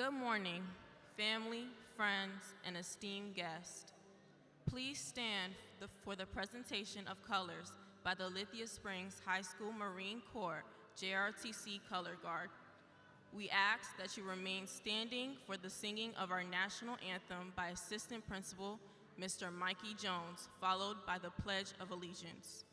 Good morning, family, friends, and esteemed guests. Please stand for the presentation of colors by the Lithia Springs High School Marine Corps JRTC Color Guard. We ask that you remain standing for the singing of our national anthem by Assistant Principal Mr. Mikey Jones, followed by the Pledge of Allegiance.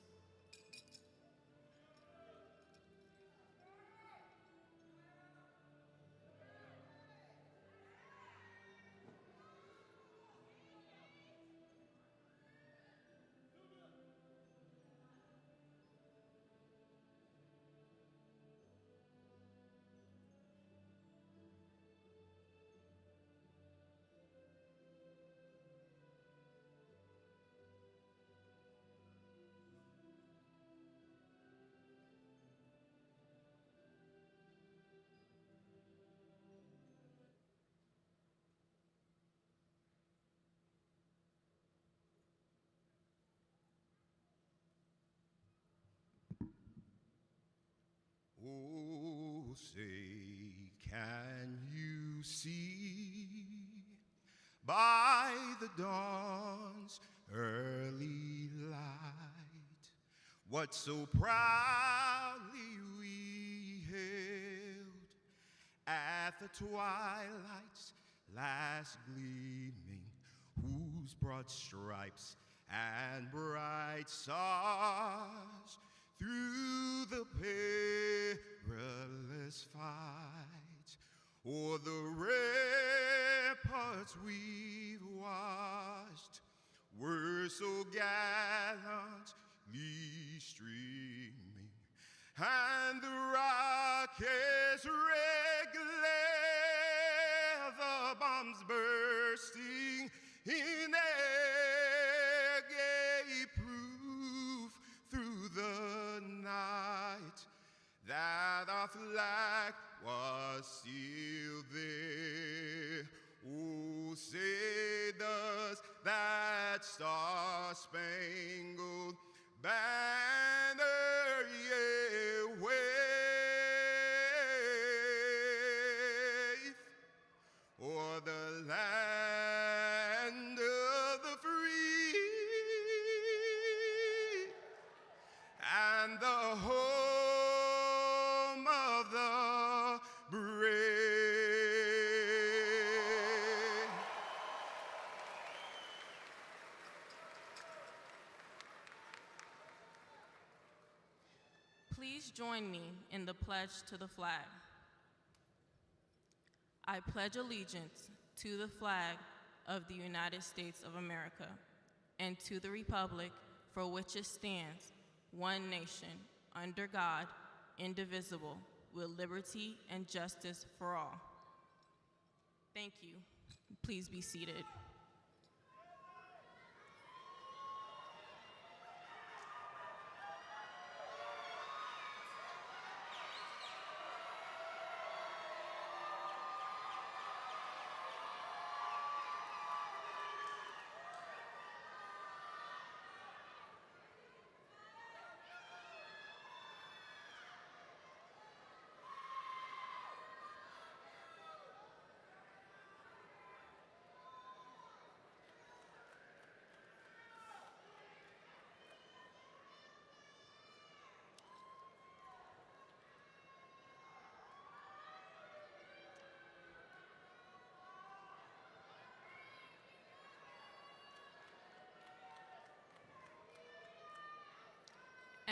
Oh, say, can you see by the dawn's early light what so proudly we hailed at the twilight's last gleaming, whose broad stripes and bright stars through the perilous fight o'er the ramparts we've watched were so gallantly streaming, and the rocket's red glare, the bombs bursting in air, gave proof through the night that our flag was still there. Oh, say does that star-spangled banner yet wave o'er the land of the free and the home of the brave. Please join me in the pledge to the flag. I pledge allegiance to the flag of the United States of America and to the republic for which it stands, one nation, under God, indivisible, with liberty and justice for all. Thank you. Please be seated.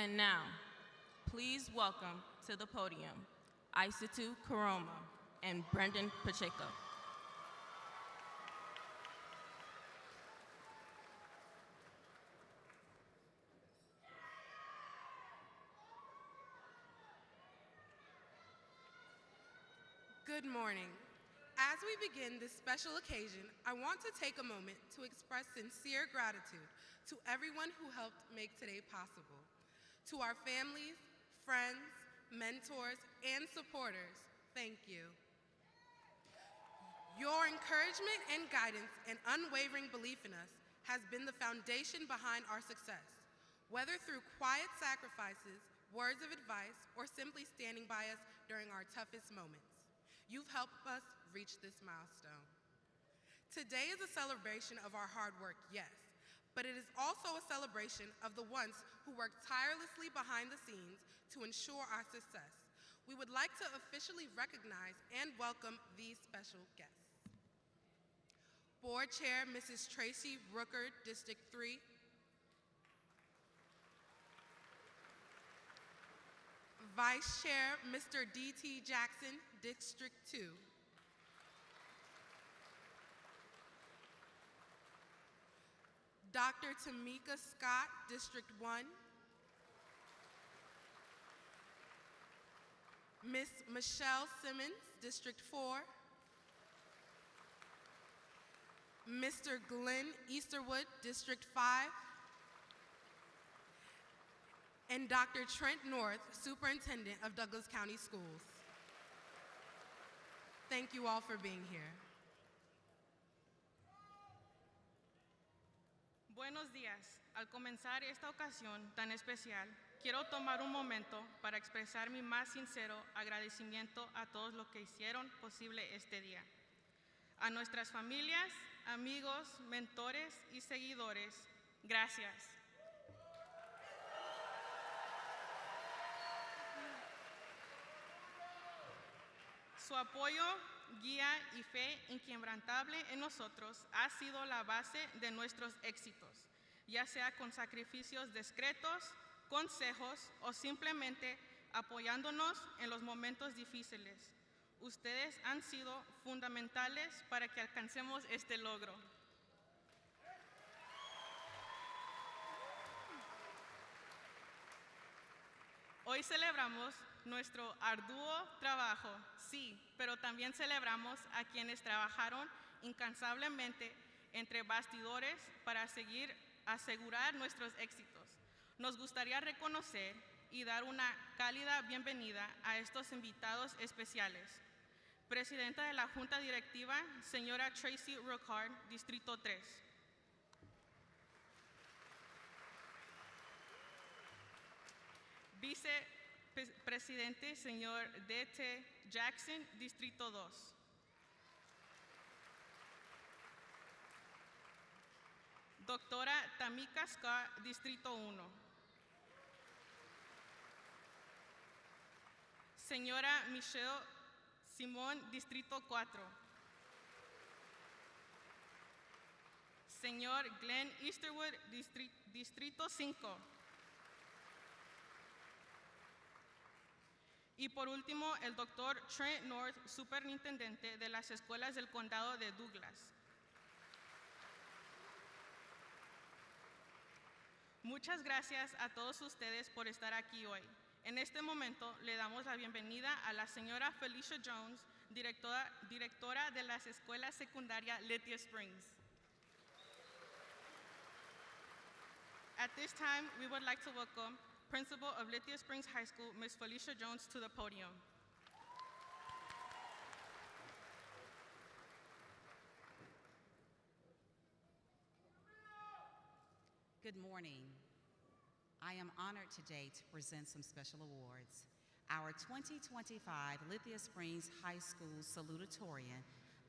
And now, please welcome to the podium Isatu Karoma and Brendan Pacheco. Good morning. As we begin this special occasion, I want to take a moment to express sincere gratitude to everyone who helped make today possible. To our families, friends, mentors, and supporters, thank you. Your encouragement and guidance and unwavering belief in us has been the foundation behind our success, whether through quiet sacrifices, words of advice, or simply standing by us during our toughest moments. You've helped us reach this milestone. Today is a celebration of our hard work, yes, but it is also a celebration of the ones who worked tirelessly behind the scenes to ensure our success. We would like to officially recognize and welcome these special guests. Board Chair Mrs. Tracy Rooker, District 3. Vice Chair Mr. D.T. Jackson, District 2. Dr. Tamika Scott, District 1. Ms. Michelle Simmons, District 4. Mr. Glenn Easterwood, District 5. And Dr. Trent North, Superintendent of Douglas County Schools. Thank you all for being here. Buenos días. Al comenzar esta ocasión tan especial, quiero tomar un momento para expresar mi más sincero agradecimiento a todos los que hicieron posible este día. A nuestras familias, amigos, mentores y seguidores, gracias. Su apoyo, guía y fe inquebrantable en nosotros ha sido la base de nuestros éxitos, ya sea con sacrificios discretos, consejos o simplemente apoyándonos en los momentos difíciles. Ustedes han sido fundamentales para que alcancemos este logro. Hoy celebramos nuestro arduo trabajo, sí, pero también celebramos a quienes trabajaron incansablemente entre bastidores para asegurar nuestros éxitos. Nos gustaría reconocer y dar una cálida bienvenida a estos invitados especiales. Presidenta de la Junta Directiva, señora Tracy Rooker, Distrito 3. Vicepresidente, señor D.T. Jackson, Distrito 2. Doctora Tamika Scott, Distrito 1. Señora Michelle Simón, Distrito 4. Señor Glenn Easterwood, Distrito 5. Y por último, el doctor Trent North, superintendente de las escuelas del condado de Douglas. Muchas gracias a todos ustedes por estar aquí hoy. En este momento le damos la bienvenida a la señora Felicia Jones, directora de las escuelas secundarias Lithia Springs. At this time, we would like to welcome Principal of Lithia Springs High School, Ms. Felicia Jones, to the podium. Good morning. I am honored today to present some special awards. Our 2025 Lithia Springs High School Salutatorian,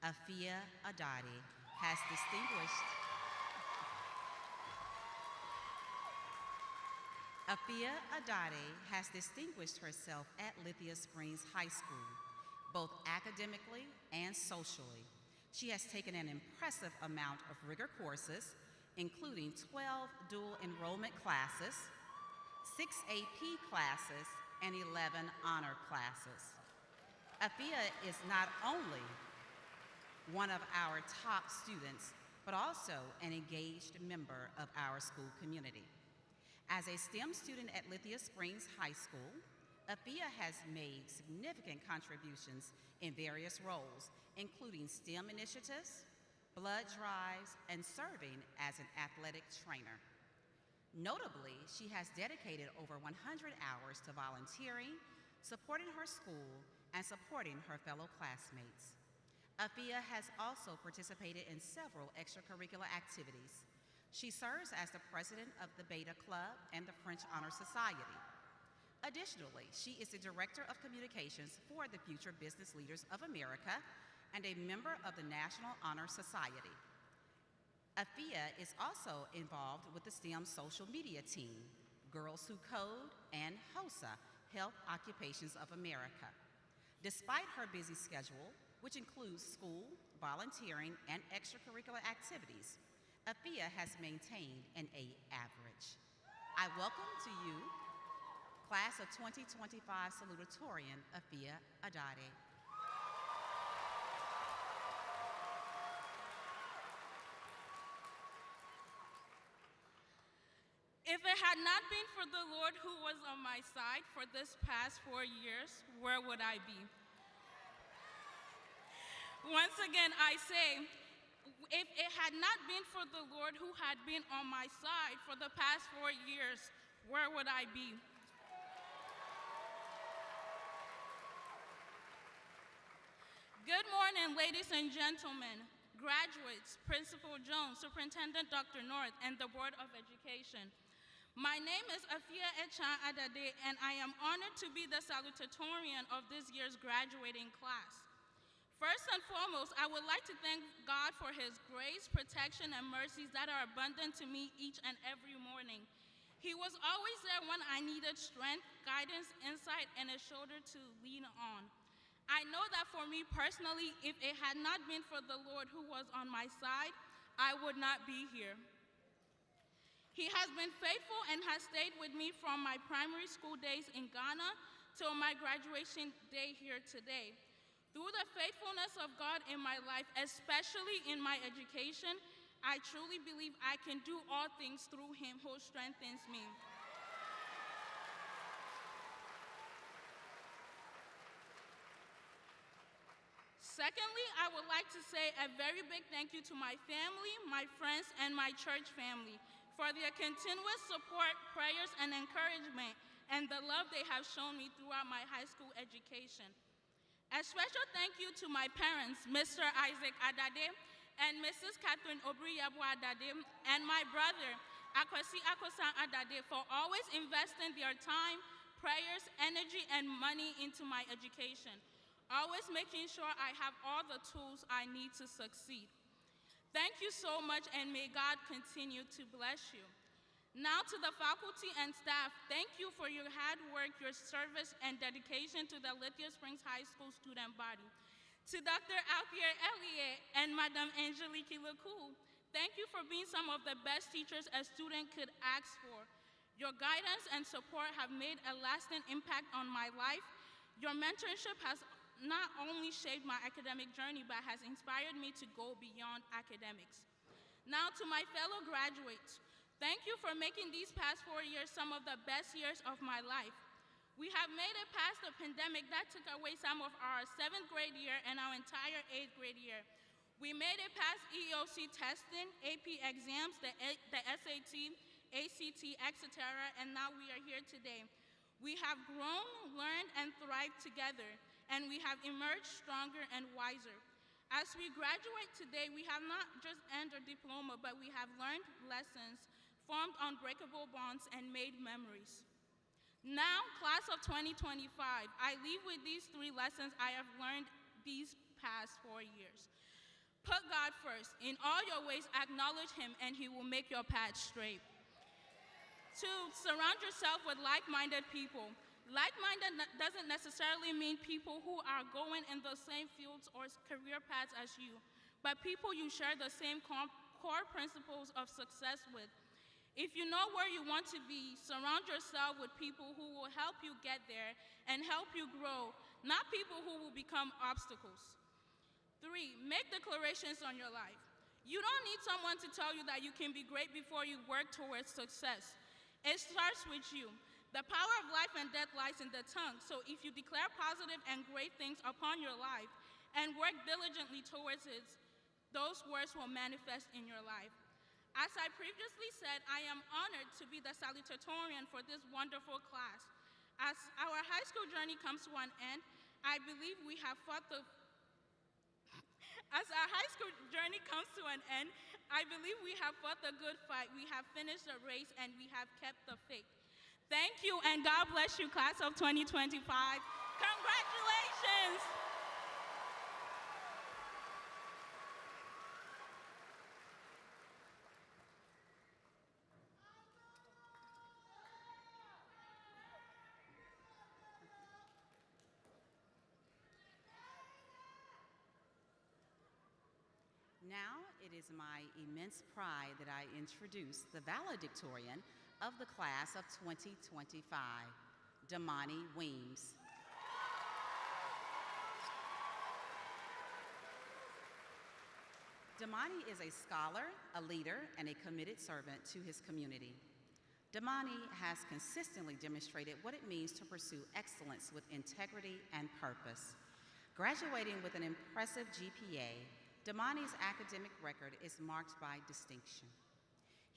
Afia Adadi, has distinguished Afia Adadi has distinguished herself at Lithia Springs High School, both academically and socially. She has taken an impressive amount of rigor courses, including 12 dual enrollment classes, 6 AP classes, and 11 honor classes. Afia is not only one of our top students, but also an engaged member of our school community. As a STEM student at Lithia Springs High School, Afia has made significant contributions in various roles, including STEM initiatives, blood drives, and serving as an athletic trainer. Notably, she has dedicated over 100 hours to volunteering, supporting her school, and supporting her fellow classmates. Afia has also participated in several extracurricular activities. She serves as the president of the Beta Club and the French Honor Society. Additionally, she is the Director of Communications for the Future Business Leaders of America and a member of the National Honor Society. Afia is also involved with the STEM social media team, Girls Who Code, and HOSA, Health Occupations of America. Despite her busy schedule, which includes school, volunteering, and extracurricular activities, Afia has maintained an A average. I welcome to you, Class of 2025 Salutatorian, Afia Adade. If it had not been for the Lord who was on my side for this past 4 years, where would I be? Once again, I say, if it had not been for the Lord who had been on my side for the past 4 years, where would I be? Good morning, ladies and gentlemen, graduates, Principal Jones, Superintendent Dr. North, and the Board of Education. My name is Afia Echan Adade, and I am honored to be the salutatorian of this year's graduating class. First and foremost, I would like to thank God for His grace, protection, and mercies that are abundant to me each and every morning. He was always there when I needed strength, guidance, insight, and a shoulder to lean on. I know that for me personally, if it had not been for the Lord who was on my side, I would not be here. He has been faithful and has stayed with me from my primary school days in Ghana till my graduation day here today. Through the faithfulness of God in my life, especially in my education, I truly believe I can do all things through Him who strengthens me. Secondly, I would like to say a very big thank you to my family, my friends, and my church family for their continuous support, prayers, and encouragement, and the love they have shown me throughout my high school education. A special thank you to my parents, Mr. Isaac Adade and Mrs. Catherine Obriyabu Adade, and my brother, Akwasi Akosan Adade, for always investing their time, prayers, energy, and money into my education, always making sure I have all the tools I need to succeed. Thank you so much, and may God continue to bless you. Now to the faculty and staff, thank you for your hard work, your service, and dedication to the Lithia Springs High School student body. To Dr. Alpier Elliott and Madam Angelique Lecoux, thank you for being some of the best teachers a student could ask for. Your guidance and support have made a lasting impact on my life. Your mentorship has not only shaped my academic journey, but has inspired me to go beyond academics. Now to my fellow graduates, thank you for making these past 4 years some of the best years of my life. We have made it past the pandemic that took away some of our 7th grade year and our entire 8th grade year. We made it past EOC testing, AP exams, the SAT, ACT, etc., and now we are here today. We have grown, learned, and thrived together, and we have emerged stronger and wiser. As we graduate today, we have not just earned a diploma, but we have learned lessons, formed unbreakable bonds, and made memories. Now, class of 2025, I leave with these 3 lessons I have learned these past 4 years. Put God first. In all your ways, acknowledge Him, and He will make your path straight. 2, surround yourself with like-minded people. Like-minded doesn't necessarily mean people who are going in the same fields or career paths as you, but people you share the same core principles of success with. If you know where you want to be, surround yourself with people who will help you get there and help you grow, not people who will become obstacles. 3, make declarations on your life. You don't need someone to tell you that you can be great before you work towards success. It starts with you. The power of life and death lies in the tongue, so if you declare positive and great things upon your life and work diligently towards it, those words will manifest in your life. As I previously said, I am honored to be the salutatorian for this wonderful class. As our high school journey comes to an end, I believe we have fought the good fight. We have finished the race, and we have kept the faith. Thank you, and God bless you, class of 2025. Congratulations! Now it is my immense pride that I introduce the valedictorian of the class of 2025, Damani Weems. Damani is a scholar, a leader, and a committed servant to his community. Damani has consistently demonstrated what it means to pursue excellence with integrity and purpose. Graduating with an impressive GPA, Damani's academic record is marked by distinction.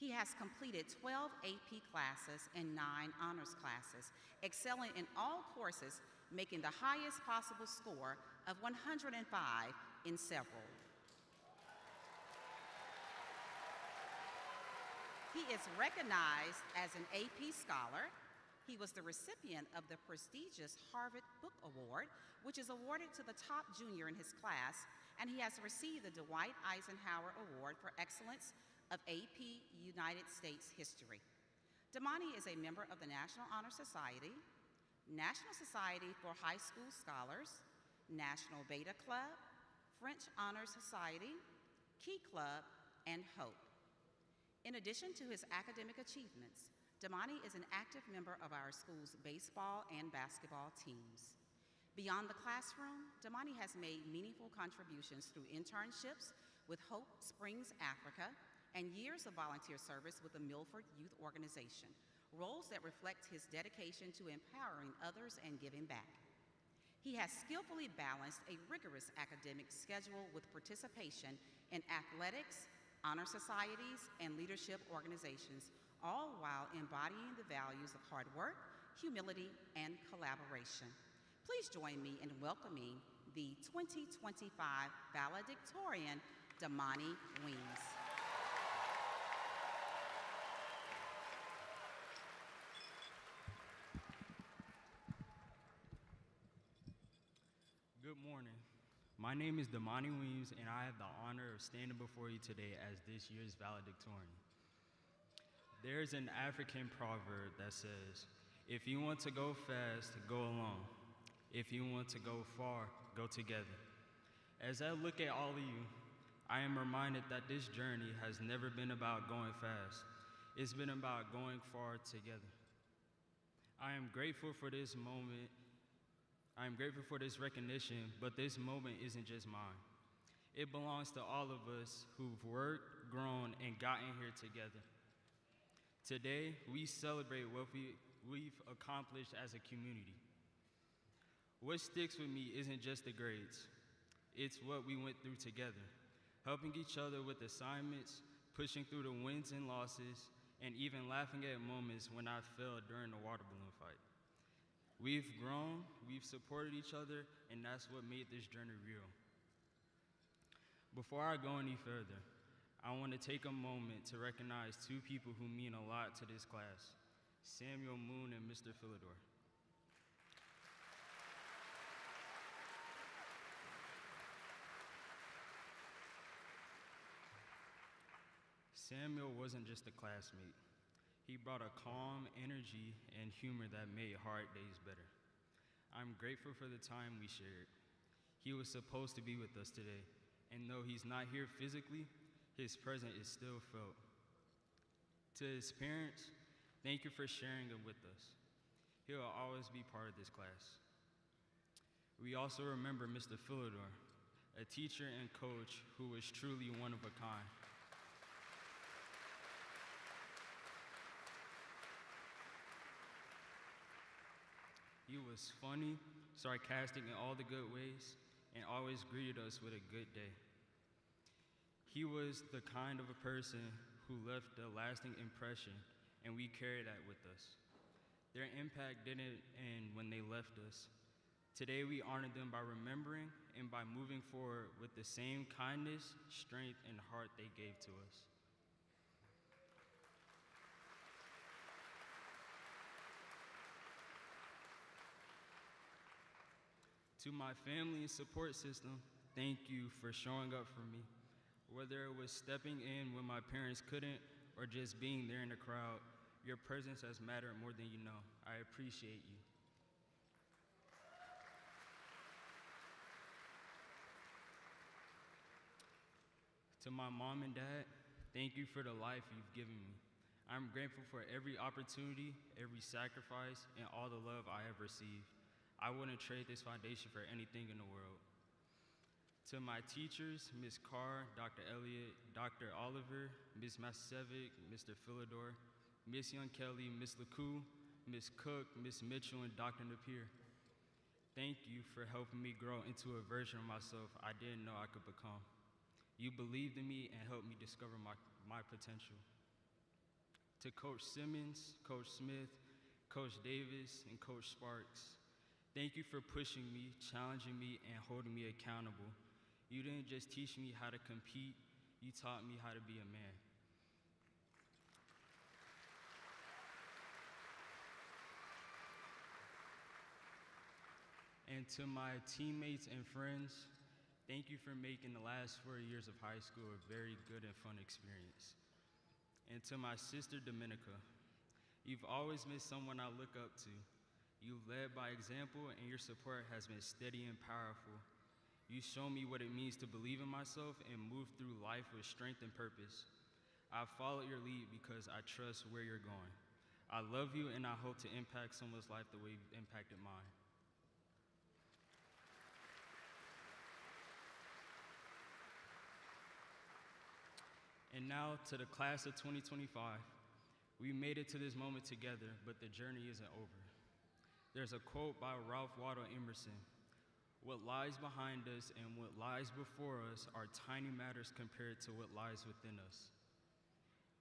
He has completed 12 AP classes and 9 honors classes, excelling in all courses, making the highest possible score of 105 in several. He is recognized as an AP scholar. He was the recipient of the prestigious Harvard Book Award, which is awarded to the top junior in his class, and he has received the Dwight Eisenhower Award for Excellence of AP United States History. Damani is a member of the National Honor Society, National Society for High School Scholars, National Beta Club, French Honor Society, Key Club, and HOPE. In addition to his academic achievements, Damani is an active member of our school's baseball and basketball teams. Beyond the classroom, Damani has made meaningful contributions through internships with Hope Springs Africa and years of volunteer service with the Milford Youth Organization, roles that reflect his dedication to empowering others and giving back. He has skillfully balanced a rigorous academic schedule with participation in athletics, honor societies, and leadership organizations, all while embodying the values of hard work, humility, and collaboration. Please join me in welcoming the 2025 valedictorian, Damani Weems. Good morning. My name is Damani Weems, and I have the honor of standing before you today as this year's valedictorian. There's an African proverb that says, if you want to go fast, go alone. If you want to go far, go together. As I look at all of you, I am reminded that this journey has never been about going fast. It's been about going far together. I am grateful for this moment. I am grateful for this recognition, but this moment isn't just mine. It belongs to all of us who've worked, grown, and gotten here together. Today, we celebrate what we've accomplished as a community. What sticks with me isn't just the grades. It's what we went through together, helping each other with assignments, pushing through the wins and losses, and even laughing at moments when I fell during the water balloon fight. We've grown, we've supported each other, and that's what made this journey real. Before I go any further, I want to take a moment to recognize two people who mean a lot to this class, Samuel Moon and Mr. Philidor. Samuel wasn't just a classmate. He brought a calm energy and humor that made hard days better. I'm grateful for the time we shared. He was supposed to be with us today, and though he's not here physically, his presence is still felt. To his parents, thank you for sharing it with us. He'll always be part of this class. We also remember Mr. Philidor, a teacher and coach who was truly one of a kind. He was funny, sarcastic in all the good ways, and always greeted us with a good day. He was the kind of a person who left a lasting impression, and we carry that with us. Their impact didn't end when they left us. Today we honor them by remembering and by moving forward with the same kindness, strength, and heart they gave to us. To my family and support system, thank you for showing up for me. Whether it was stepping in when my parents couldn't or just being there in the crowd, your presence has mattered more than you know. I appreciate you. To my mom and dad, thank you for the life you've given me. I'm grateful for every opportunity, every sacrifice, and all the love I have received. I wouldn't trade this foundation for anything in the world. To my teachers, Ms. Carr, Dr. Elliott, Dr. Oliver, Ms. Masevic, Mr. Philidor, Ms. Young Kelly, Ms. LeCoux, Ms. Cook, Ms. Mitchell, and Dr. Napier. Thank you for helping me grow into a version of myself I didn't know I could become. You believed in me and helped me discover my potential. To Coach Simmons, Coach Smith, Coach Davis, and Coach Sparks, thank you for pushing me, challenging me, and holding me accountable. You didn't just teach me how to compete, you taught me how to be a man. And to my teammates and friends, thank you for making the last 4 years of high school a very good and fun experience. And to my sister Dominica, you've always been someone I look up to. You've led by example, and your support has been steady and powerful. You show me what it means to believe in myself and move through life with strength and purpose. I followed your lead because I trust where you're going. I love you, and I hope to impact someone's life the way you've impacted mine. And now to the class of 2025. We made it to this moment together, but the journey isn't over. There's a quote by Ralph Waldo Emerson. What lies behind us and what lies before us are tiny matters compared to what lies within us.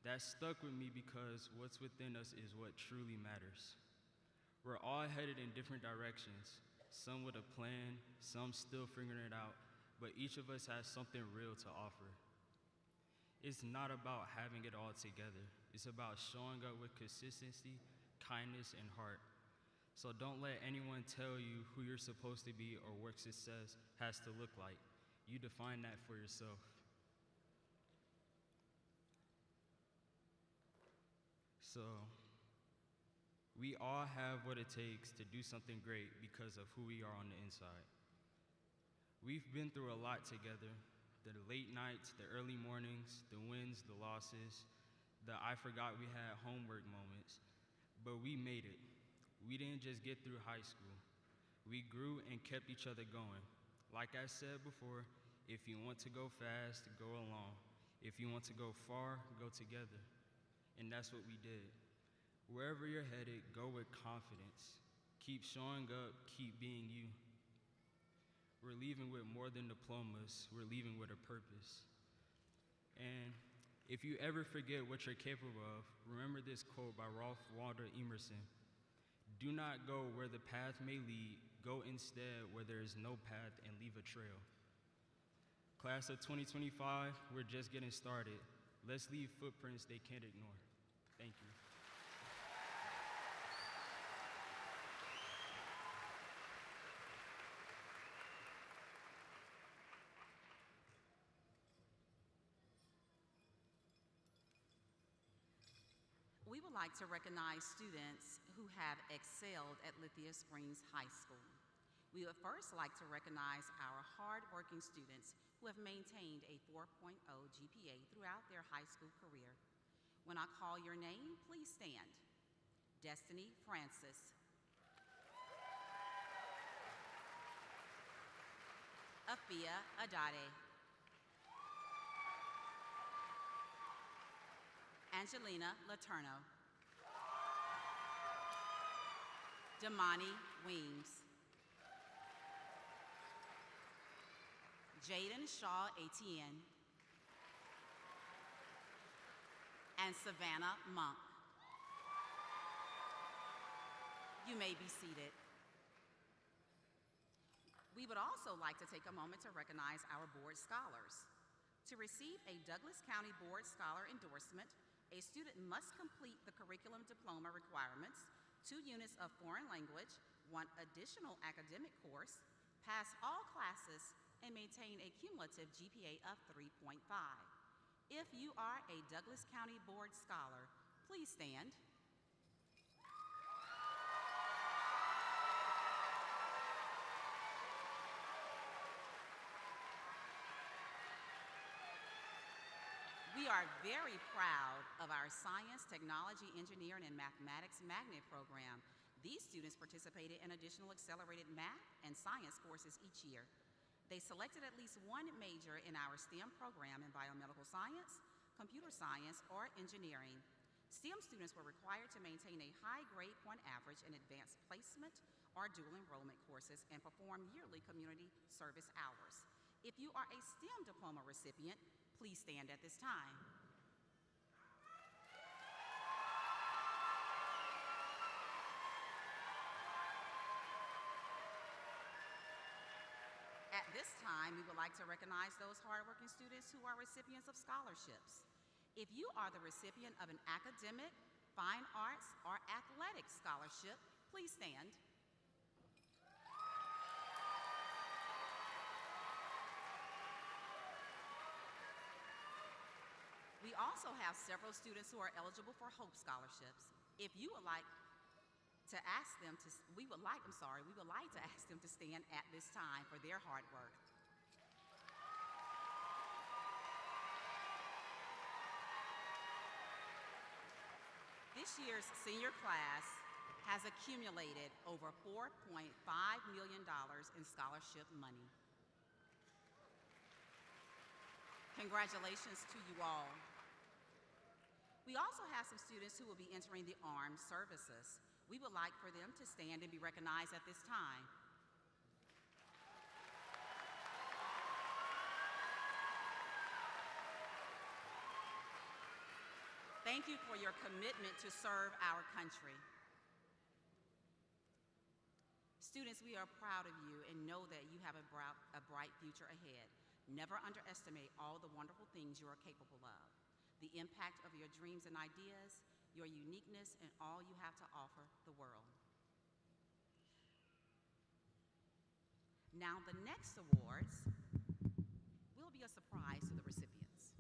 That stuck with me because what's within us is what truly matters. We're all headed in different directions, some with a plan, some still figuring it out, but each of us has something real to offer. It's not about having it all together. It's about showing up with consistency, kindness, and heart. So don't let anyone tell you who you're supposed to be or what success has to look like. You define that for yourself. So, we all have what it takes to do something great because of who we are on the inside. We've been through a lot together. The late nights, the early mornings, the wins, the losses, the I forgot we had homework moments. But we made it. We didn't just get through high school. We grew and kept each other going. Like I said before, if you want to go fast, go alone. If you want to go far, go together. And that's what we did. Wherever you're headed, go with confidence. Keep showing up, keep being you. We're leaving with more than diplomas, we're leaving with a purpose. And if you ever forget what you're capable of, remember this quote by Ralph Waldo Emerson. Do not go where the path may lead, go instead where there is no path and leave a trail. Class of 2025, we're just getting started. Let's leave footprints they can't ignore. Thank you. We would like to recognize students who have excelled at Lithia Springs High School. We would first like to recognize our hard-working students who have maintained a 4.0 GPA throughout their high school career. When I call your name, please stand. Destiny Francis. Afia Adade. Angelina Laterno. Damani Weems. Jaden Shaw Etienne. And Savannah Monk. You may be seated. We would also like to take a moment to recognize our board scholars. To receive a Douglas County Board Scholar endorsement, a student must complete the curriculum diploma requirements, 2 units of foreign language, 1 additional academic course, pass all classes, and maintain a cumulative GPA of 3.5. If you are a Douglas County Board Scholar, please stand. We are very proud of our Science, Technology, Engineering, and Mathematics Magnet program. These students participated in additional accelerated math and science courses each year. They selected at least one major in our STEM program in biomedical science, computer science, or engineering. STEM students were required to maintain a high grade point average in advanced placement or dual enrollment courses and perform yearly community service hours. If you are a STEM diploma recipient, please stand at this time. At this time, we would like to recognize those hardworking students who are recipients of scholarships. If you are the recipient of an academic, fine arts, or athletic scholarship, please stand. We also have several students who are eligible for Hope scholarships. If you would like to ask them to, we would like to ask them to stand at this time for their hard work. This year's senior class has accumulated over $4.5 million in scholarship money. Congratulations to you all. We also have some students who will be entering the armed services. We would like for them to stand and be recognized at this time. Thank you for your commitment to serve our country. Students, we are proud of you and know that you have a bright future ahead. Never underestimate all the wonderful things you are capable of, the impact of your dreams and ideas, your uniqueness, and all you have to offer the world. Now, the next awards will be a surprise to the recipients.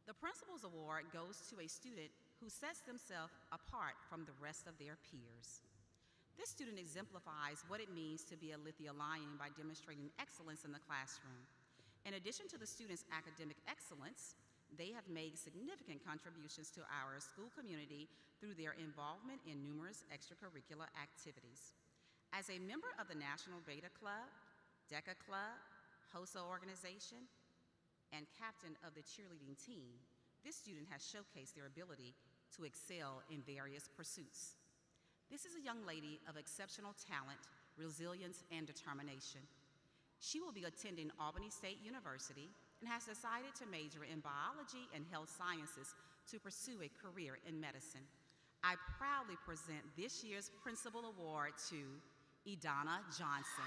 The Principal's Award goes to a student who sets themselves apart from the rest of their peers. This student exemplifies what it means to be a Lithia Lion by demonstrating excellence in the classroom. In addition to the student's academic excellence, they have made significant contributions to our school community through their involvement in numerous extracurricular activities. As a member of the National Beta Club, DECA Club, HOSA organization, and captain of the cheerleading team, this student has showcased their ability to excel in various pursuits. This is a young lady of exceptional talent, resilience, and determination. She will be attending Albany State University and has decided to major in biology and health sciences to pursue a career in medicine. I proudly present this year's Principal Award to Idana Johnson.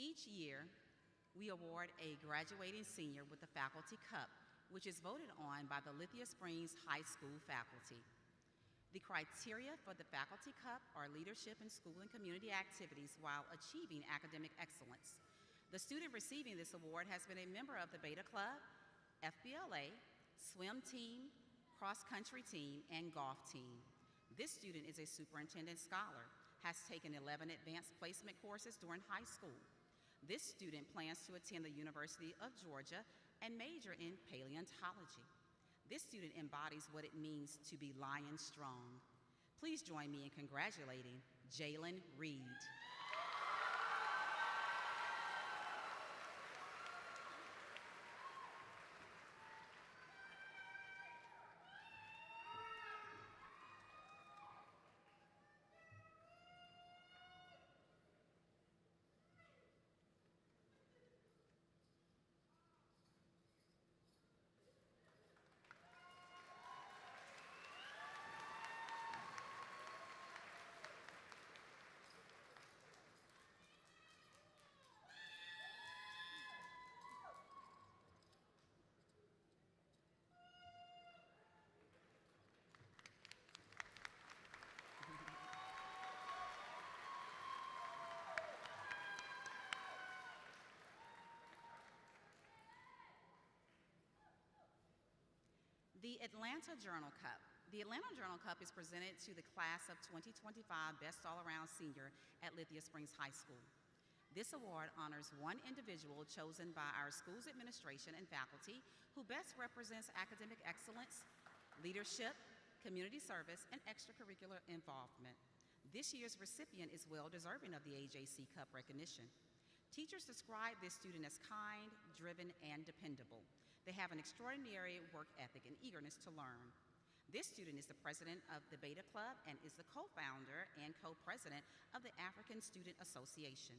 Each year, we award a graduating senior with the Faculty Cup, which is voted on by the Lithia Springs High School faculty. The criteria for the Faculty Cup are leadership in school and community activities while achieving academic excellence. The student receiving this award has been a member of the Beta Club, FBLA, swim team, cross-country team, and golf team. This student is a superintendent scholar, has taken 11 advanced placement courses during high school. This student plans to attend the University of Georgia and major in paleontology. This student embodies what it means to be lion strong. Please join me in congratulating Jalen Reed. The Atlanta Journal Cup. The Atlanta Journal Cup is presented to the class of 2025 Best All-Around Senior at Lithia Springs High School. This award honors one individual chosen by our school's administration and faculty who best represents academic excellence, leadership, community service, and extracurricular involvement. This year's recipient is well deserving of the AJC Cup recognition. Teachers describe this student as kind, driven, and dependable. They have an extraordinary work ethic and eagerness to learn. This student is the president of the Beta Club and is the co-founder and co-president of the African Student Association.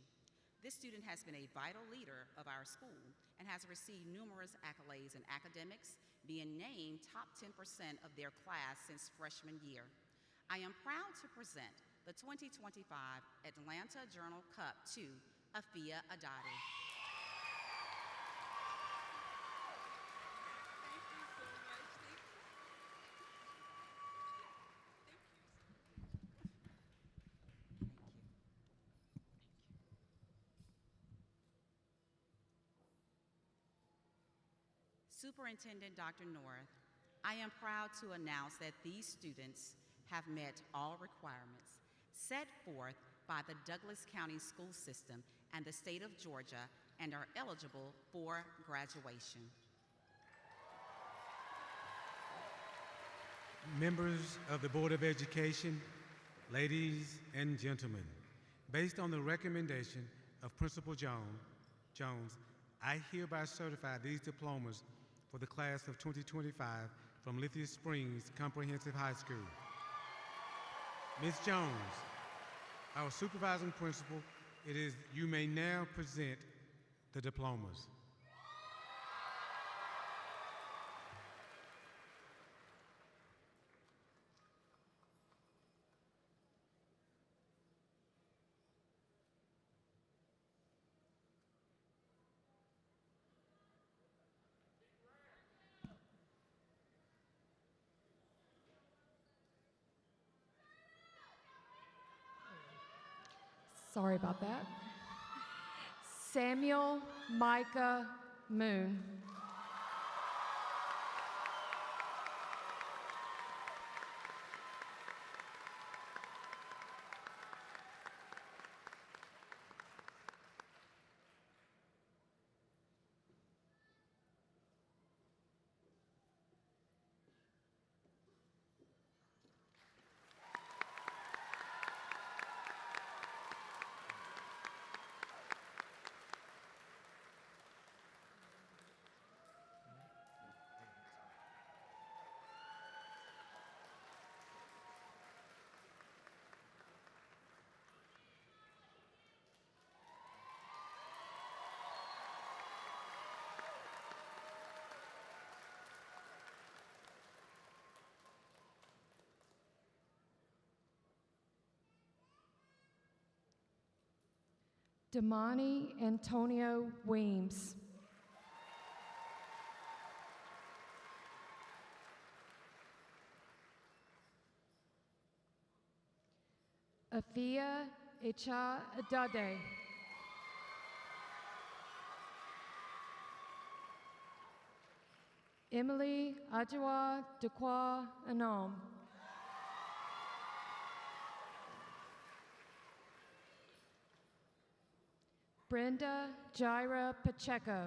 This student has been a vital leader of our school and has received numerous accolades in academics, being named top 10% of their class since freshman year. I am proud to present the 2025 Atlanta Journal Cup to Afia Adade. Superintendent Dr. North, I am proud to announce that these students have met all requirements set forth by the Douglas County School System and the state of Georgia and are eligible for graduation. Members of the Board of Education, ladies and gentlemen, based on the recommendation of Principal Jones, I hereby certify these diplomas for the class of 2025 from Lithia Springs Comprehensive High School. Ms. Jones, our supervising principal, you may now present the diplomas. Sorry about that. Samuel Micah Moon. Damani Antonio Weems. Afia Echa Adade. Emily Adjoa Dekwa Anam. Brenda Jaira Pacheco.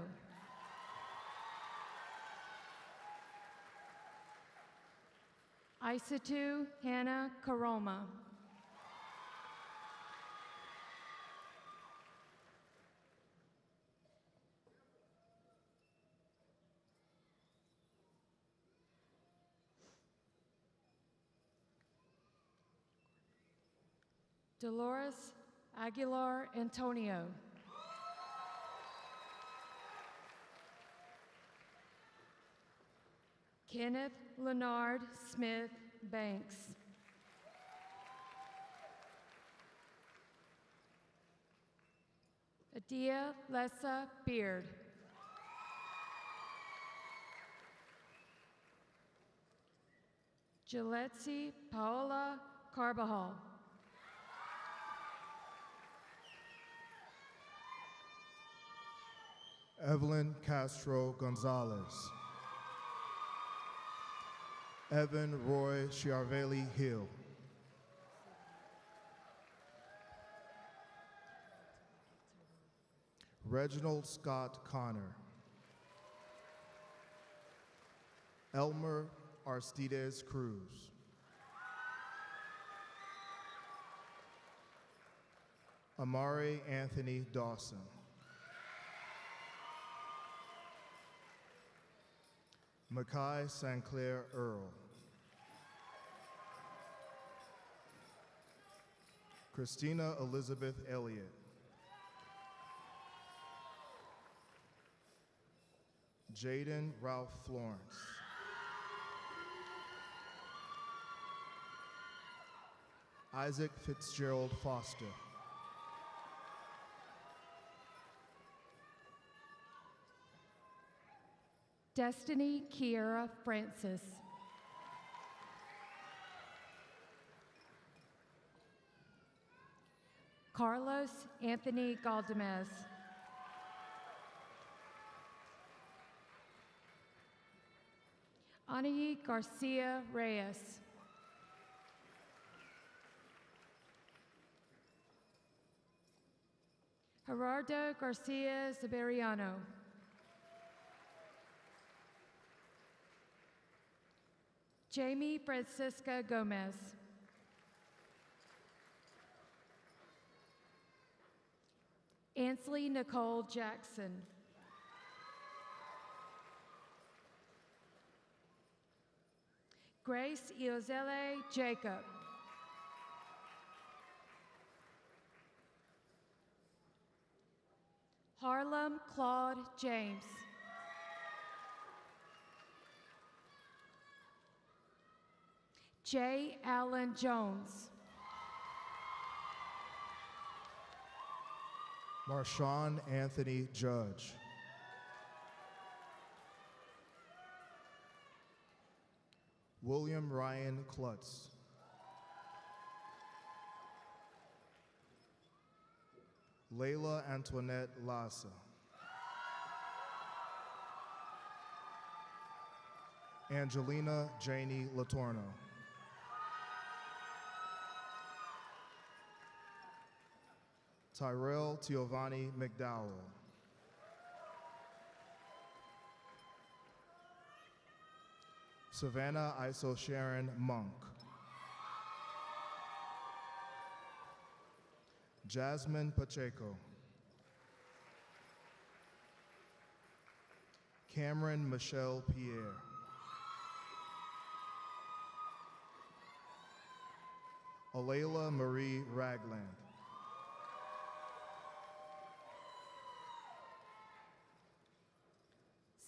Isatu Hannah Karoma. Dolores Aguilar Antonio. Kenneth Leonard Smith Banks. Adia Lessa Beard. Giletsi Paola Carbajal. Evelyn Castro Gonzalez. Evan Roy Chiarvelli Hill. Reginald Scott Connor. Elmer Aristides Cruz. Amari Anthony Dawson. Mackay St. Clair Earl. Christina Elizabeth Elliott. Jaden Ralph Florence. Isaac Fitzgerald Foster. Destiny Kiera Francis. Carlos Anthony Galdamez. Anaí Garcia Reyes. Gerardo Garcia Zaberiano. Jamie Francisca Gomez. Ansley Nicole Jackson. Grace Iozele Jacob. Harlem Claude James. J. Allen Jones. Marshawn Anthony Judge. William Ryan Klutz. Layla Antoinette Lassa. Angelina Janie Latorno. Tyrell Giovanni McDowell. Savannah Iso Sharon Monk. Jasmine Pacheco. Cameron Michelle Pierre. Alayla Marie Ragland.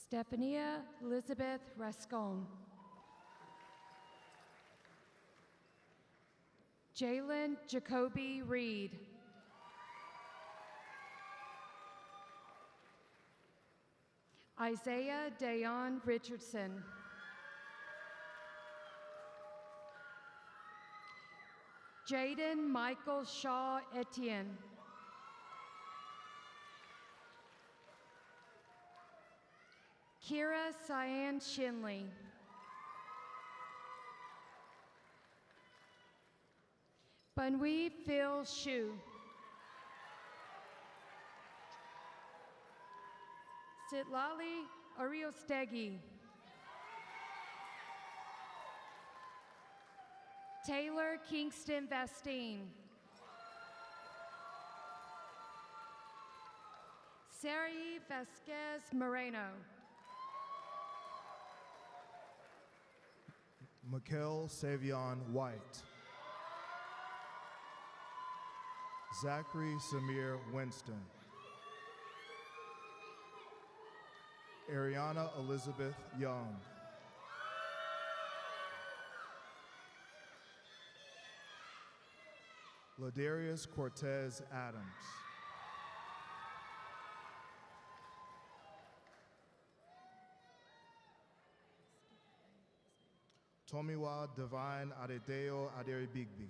Stephania Elizabeth Rascon. Jalen Jacoby Reed. Isaiah Dayon Richardson. Jaden Michael Shaw Etienne. Kira Cyan Shinley. Bunwee Phil Shu. Sitlali Ariostegi. Taylor Kingston Vastine. Sari Vasquez Moreno. Mikkel Savion White. Zachary Samir Winston. Ariana Elizabeth Young. Ladarius Cortez Adams. Tomiwa Divine Adedeo Aderibigbi.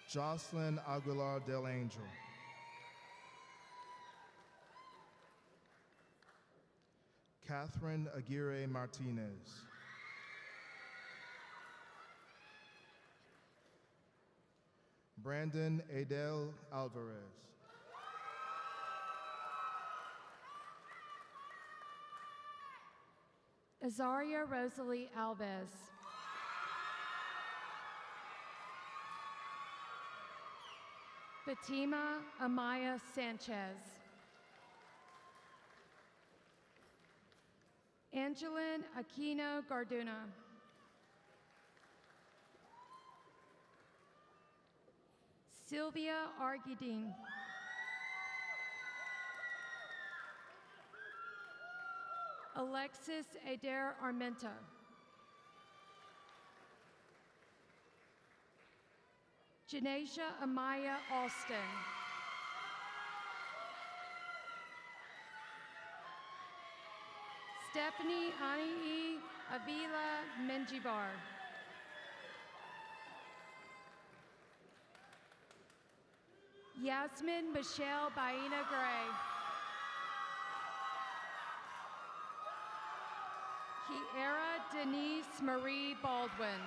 Jocelyn Aguilar Del Angel. Catherine Aguirre Martinez. Brandon Adel Alvarez. Azaria Rosalie Alves. Fatima Amaya Sanchez. Angeline Aquino Garduna. Sylvia Argudin. Alexis Adair Armenta. Janasia Amaya Austin. Stephanie Anii Avila Menjivar. Yasmin Michelle Baina Gray. Kiera Denise Marie Baldwin.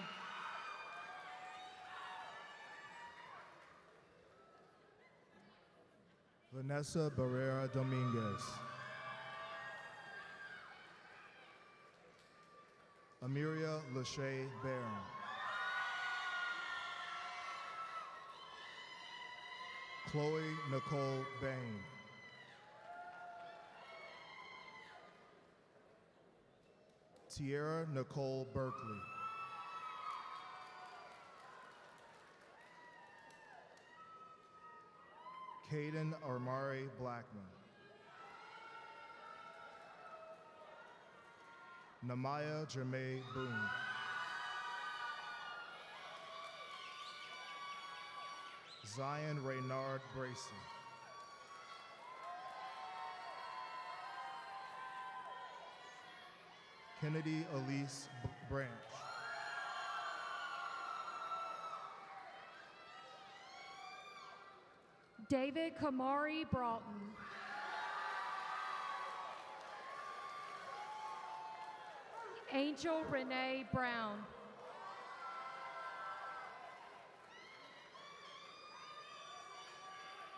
Vanessa Barrera Dominguez. Amiria Lachey Barron. Chloe Nicole Bain. Tierra Nicole Berkeley. Caden Armari Blackman. Namaya Jermae Boone. Zion Reynard Bracey. Kennedy Elise Branch. David Kamari Broughton. Angel Renee Brown.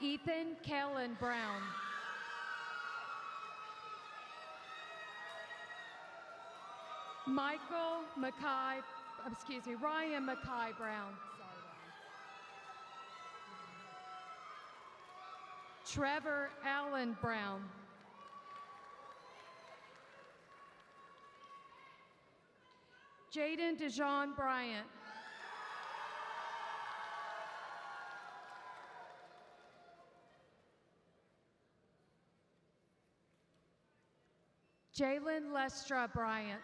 Ethan Kellen Brown. Ryan Mackay Brown. Trevor Allen Brown. Jaden Dejon Bryant. Jalen Lestra Bryant.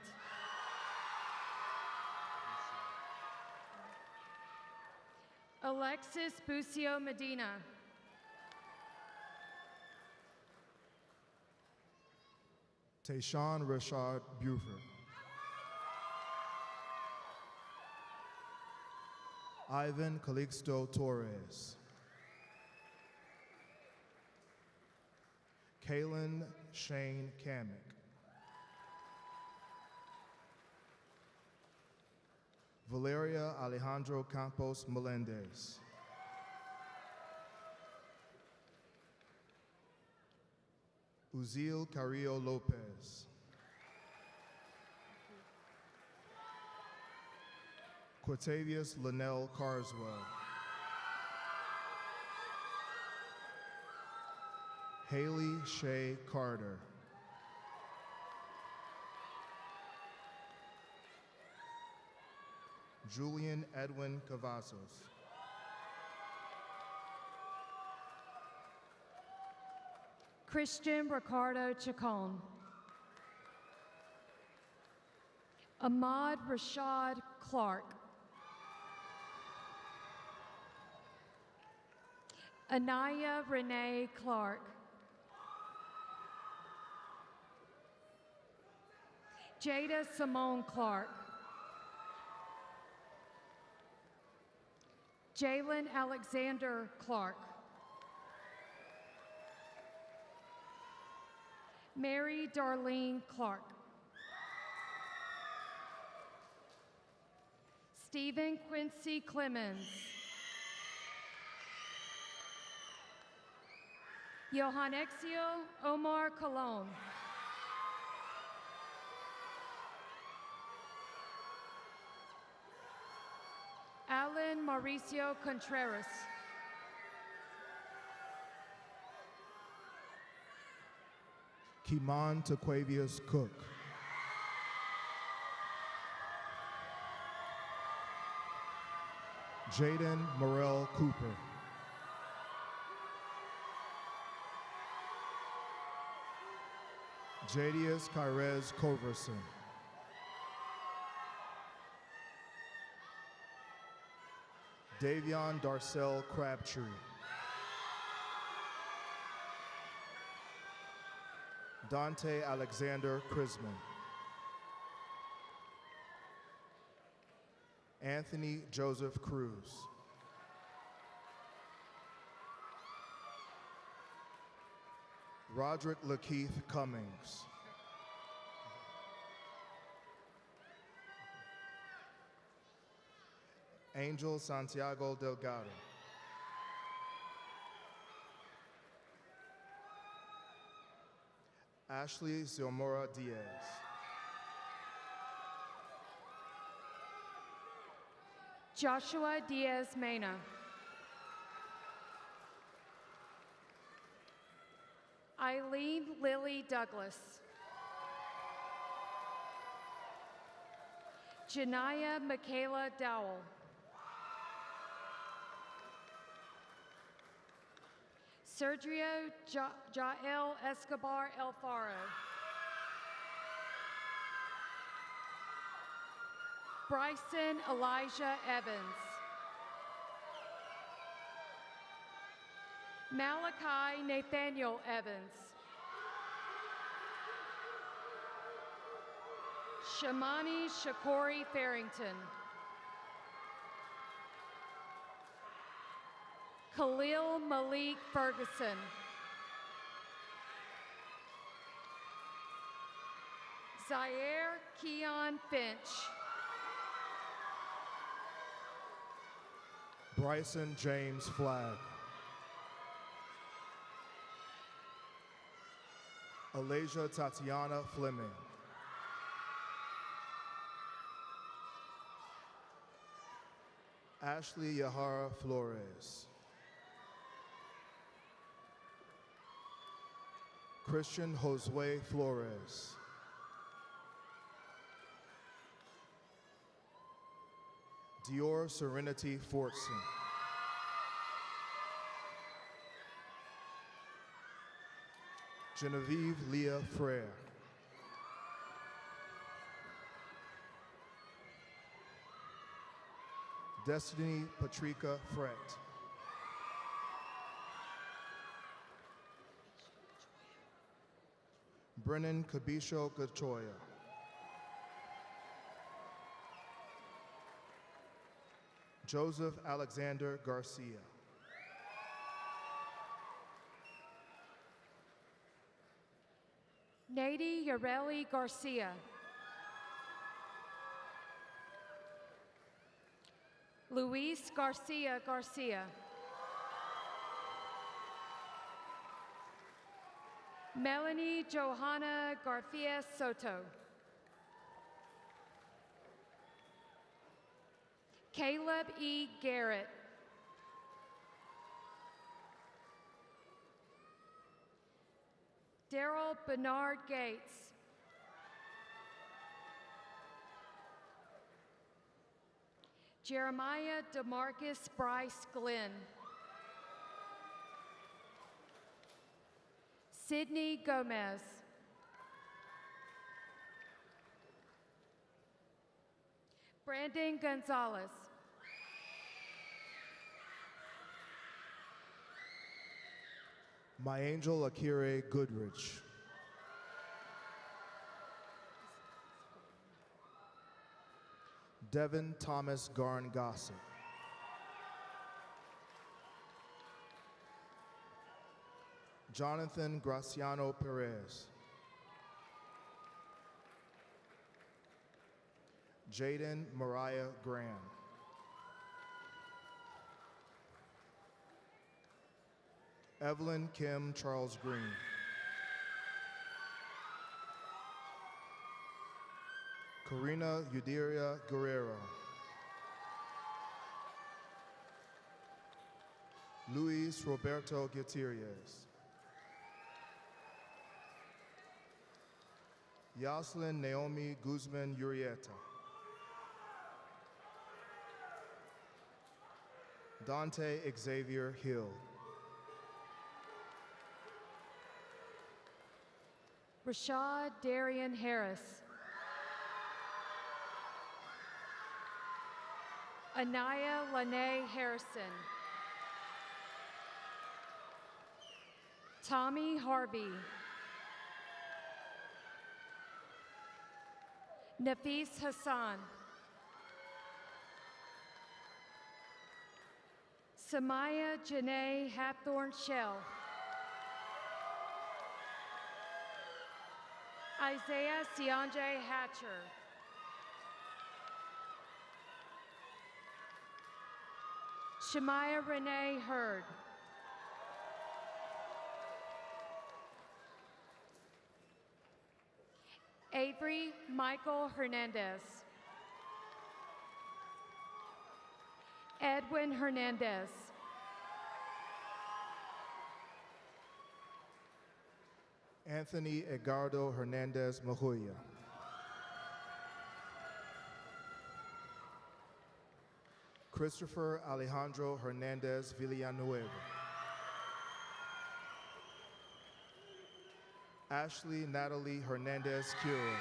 Alexis Bucio Medina. Tayshawn Rashad Buford. Ivan Calixto Torres. Kaylin Shane Kamick. Valeria Alejandro Campos Melendez. Uzil Carrillo Lopez. Quatavius Linnell Carswell. Haley Shea Carter. Julian Edwin Cavazos. Christian Ricardo Chacon. Ahmad Rashad Clark. Anaya Renee Clark. Jada Simone Clark. Jalen Alexander Clark. Mary Darlene Clark. Stephen Quincy Clemens. Johanexio Omar Colon. Alan Mauricio Contreras. Kimon Taquavius Cook. Jaden Morel Cooper. Jadius Kyrez Coverson. Davion Darcel Crabtree. Dante Alexander Crisman. Anthony Joseph Cruz. Roderick Lakeith Cummings. Angel Santiago Delgado. Ashley Xiomora Diaz. Joshua Diaz Mena. Eileen Lily Douglas. Janaya Michaela Dowell. Sergio Jael Escobar Alfaro. Bryson Elijah Evans. Malachi Nathaniel Evans. Shamani Shakori Farrington. Khalil Malik Ferguson. Zaire Keon Finch. Bryson James Flagg. Alasia Tatiana Fleming. Ashley Yahara Flores. Christian Josue Flores. Dior Serenity Fortson. Genevieve Leah Frere. Destiny Patrica Frett. Brennan Kabisho Gachoya. Joseph Alexander Garcia. Nady Yareli Garcia. Luis Garcia Garcia. Melanie Johanna Garcia Soto. Caleb E. Garrett. Daryl Bernard Gates. Jeremiah DeMarcus Bryce Glenn. Sydney Gomez. Brandon Gonzalez. My Angel Akire Goodrich. Devin Thomas Garn Gossett. Jonathan Graciano Perez. Jaden Mariah Graham. Evelyn Kim Charles Green. Karina Yudiria Guerrero. Luis Roberto Gutierrez. Yoselin Naomi Guzman Urieta. Dante Xavier Hill. Rashad Darian Harris. Anaya Lene Harrison. Tommy Harvey. Nafis Hassan. Samaya Janae Hathorn Shell. Isaiah Sionjay Hatcher. Shemaya Renee Hurd. Avery Michael Hernandez. Edwin Hernandez. Anthony Edgardo Hernandez Mahuya. Christopher Alejandro Hernandez Villanueva. Ashley Natalie Hernandez Quiroz.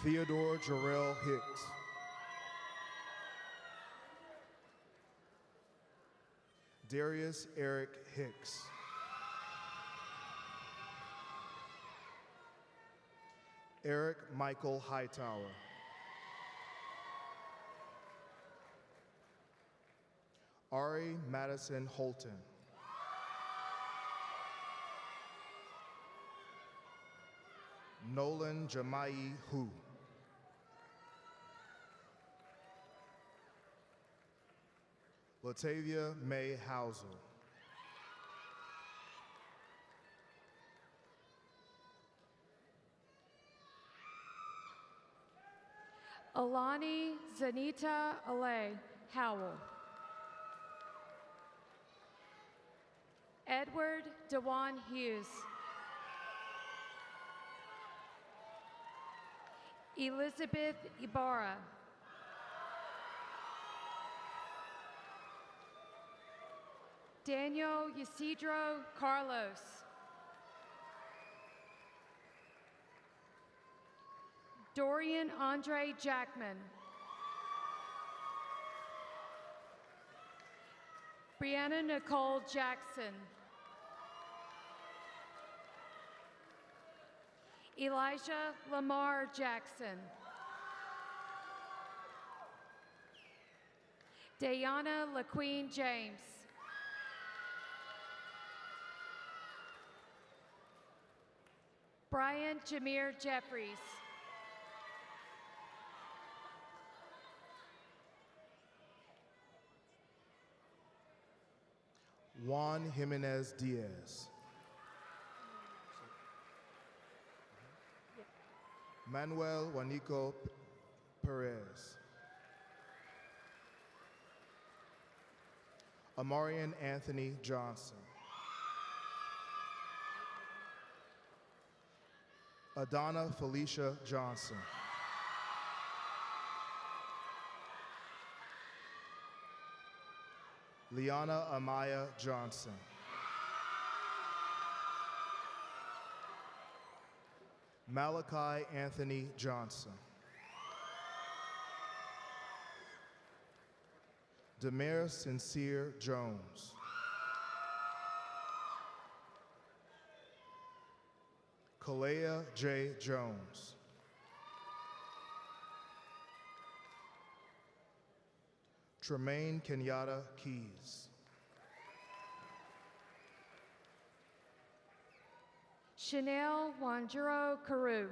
Theodore Jarrell Hicks. Darius Eric Hicks. Eric Michael Hightower. Ari Madison Holton. Nolan Jamai Hu. Latavia May Housel. Alani Zanita Ale Howell. Edward Dewan Hughes. Elizabeth Ibarra. Daniel Ysidro Carlos. Dorian Andre Jackman. Brianna Nicole Jackson. Elijah Lamar Jackson. Dayana LaQueen James. Brian Jameer Jeffries. Juan Jimenez Diaz. Manuel Juanico Perez. Amarian Anthony Johnson. Adana Felicia Johnson. Liana Amaya Johnson. Malachi Anthony Johnson. Demare Sincere Jones. Kalea J. Jones. Tremaine Kenyatta Keys. Chanel Wanjuro Carew.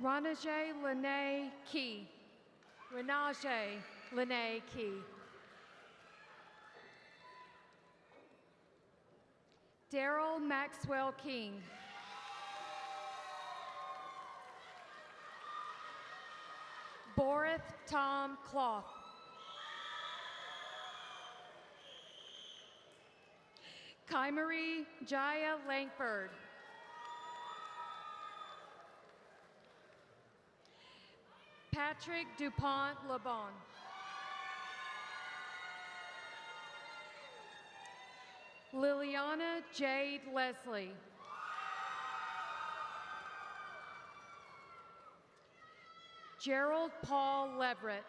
Renaje Lene Key. Renaje Lene Key. Daryl Maxwell King. Borith Tom Cloth. Kymari Jaya Langford. Patrick DuPont LeBon. Liliana Jade Leslie. Gerald Paul Leverett.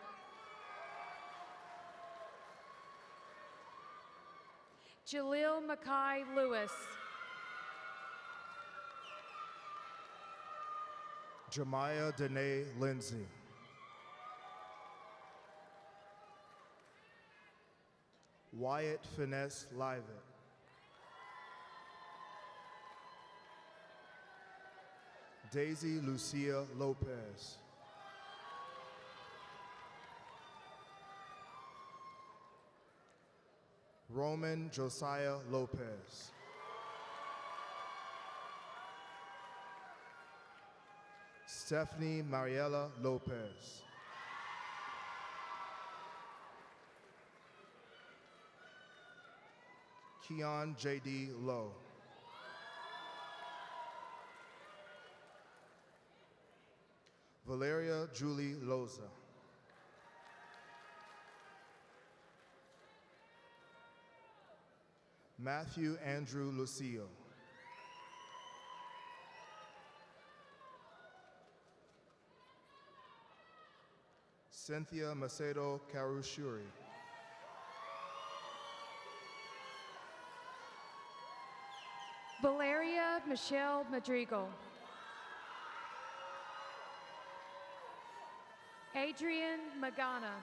Jaleel Mackay Lewis. Jemiah Danae Lindsay. Wyatt Finesse Livet. Daisy Lucia Lopez. Roman Josiah Lopez. Stephanie Mariela Lopez. Keon J.D. Lowe. Valeria Julie Loza. Matthew Andrew Lucio. Cynthia Macedo Karushuri. Valeria Michelle Madrigal. Adrian Magana.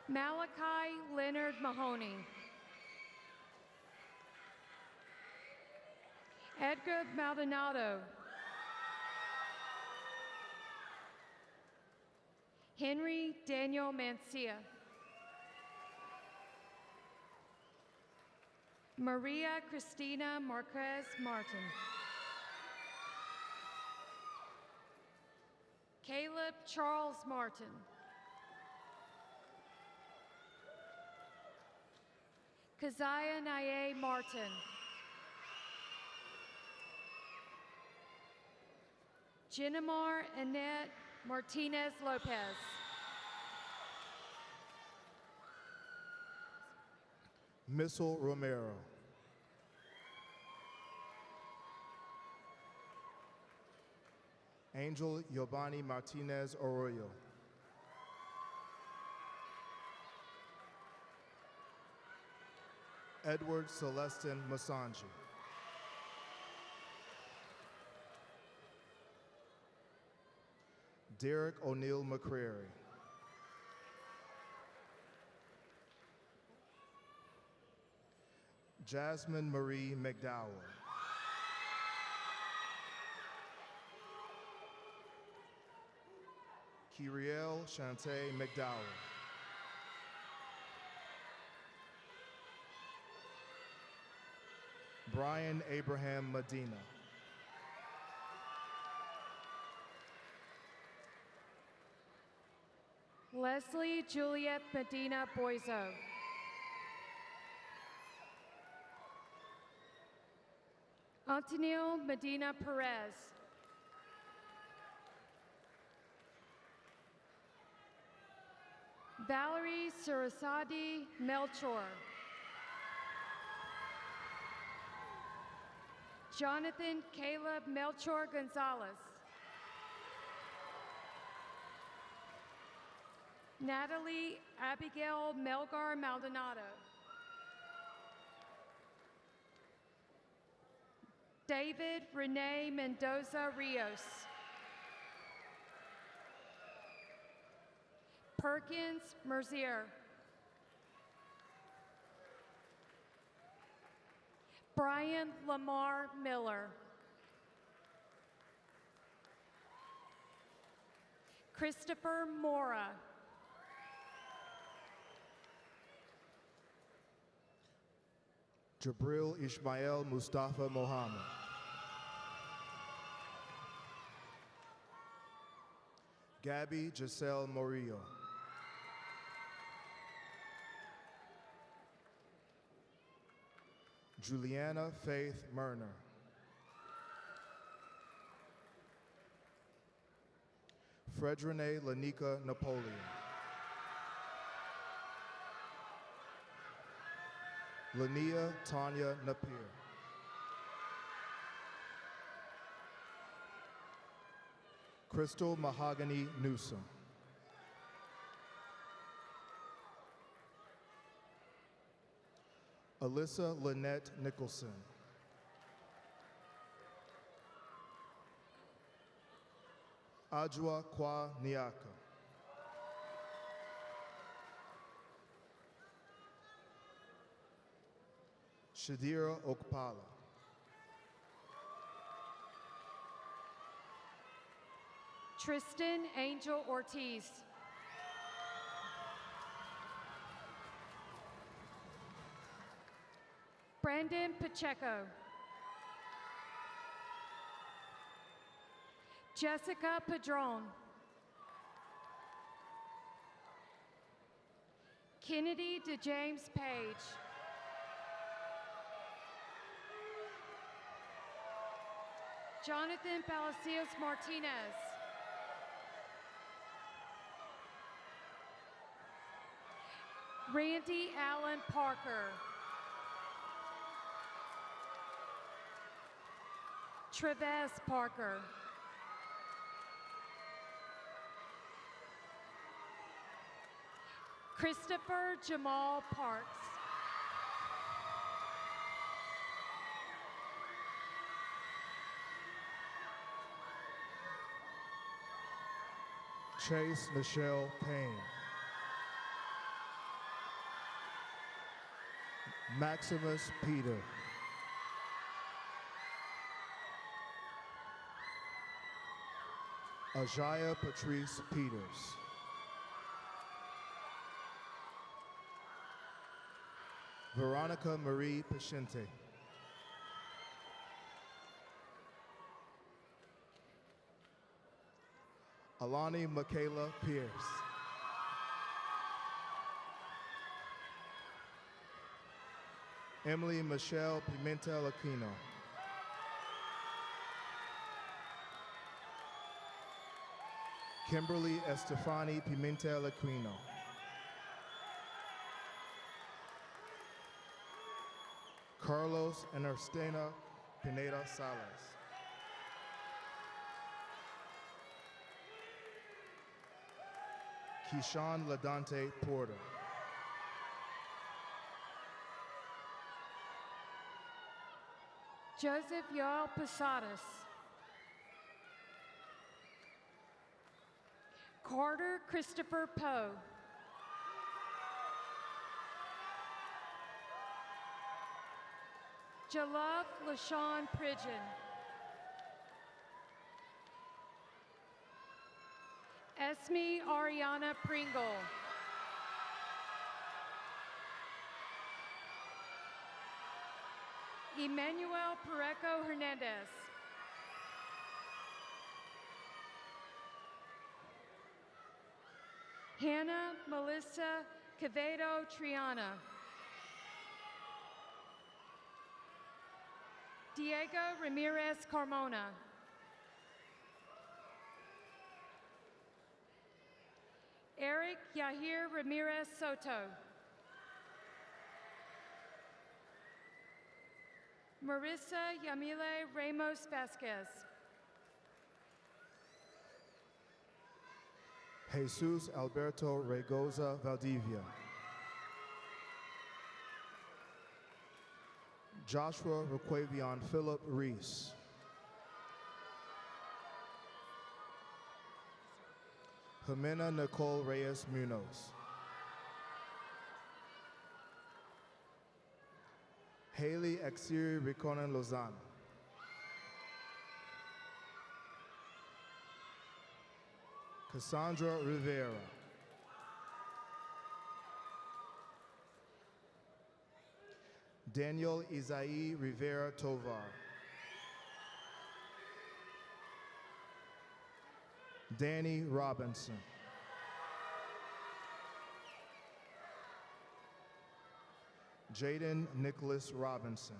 Malachi Leonard Mahoney. Edgar Maldonado. Henry Daniel Mancia. Maria Cristina Marquez Martin. Caleb Charles Martin. Keziah Naye Martin. Jenimar Annette Martinez Lopez. Missile Romero. Angel Yobani Martinez Arroyo. Edward Celestin Masanji. Derek O'Neill McCrary. Jasmine Marie McDowell. Kiriel Shantae McDowell. Brian Abraham Medina. Leslie Juliet Medina Boizo. Antonio Medina Perez. Valerie Surasadi Melchor. Jonathan Caleb Melchor Gonzalez. Natalie Abigail Melgar Maldonado. David Renee Mendoza Rios. Perkins Merzier. Brian Lamar Miller. Christopher Mora. Jabril Ishmael Mustafa Mohammed. Gabby Giselle Morillo. Juliana Faith Murner. Fredrene Lanika Napoleon. Lania Tanya Napier. Crystal Mahogany Newsom. Alyssa Lynette Nicholson. Ajwa Kwa Niaka. Shadira Okpala. Tristan Angel Ortiz. Brandon Pacheco. Jessica Padron. Kennedy DeJames Page. Jonathan Palacios Martinez. Randy Allen Parker. Travis Parker. Christopher Jamal Parks. Chase Michelle Payne. Maximus Peter. Ajaya Patrice Peters. Veronica Marie Pachente. Alani Michaela Pierce. Emily Michelle Pimentel Aquino. Kimberly Estefani Pimentel Aquino. Carlos Ernestena Pineda Salas. Keyshawn Ladante Porter. Joseph Yoel Posadas. Carter Christopher Poe. Jalaf LaShawn Pridgeon. Esme Ariana Pringle. Emmanuel Pareco Hernandez. Hannah Melissa Quevedo Triana. Diego Ramirez Carmona. Eric Yahir Ramirez Soto. Marissa Yamile Ramos Vasquez. Jesus Alberto Regoza Valdivia. Joshua Requavion Philip Reese. Jimena Nicole Reyes Munoz. Haley Exiri Riconen Lozano. Cassandra Rivera. Daniel Isai Rivera Tovar. Danny Robinson. Jaden Nicholas Robinson.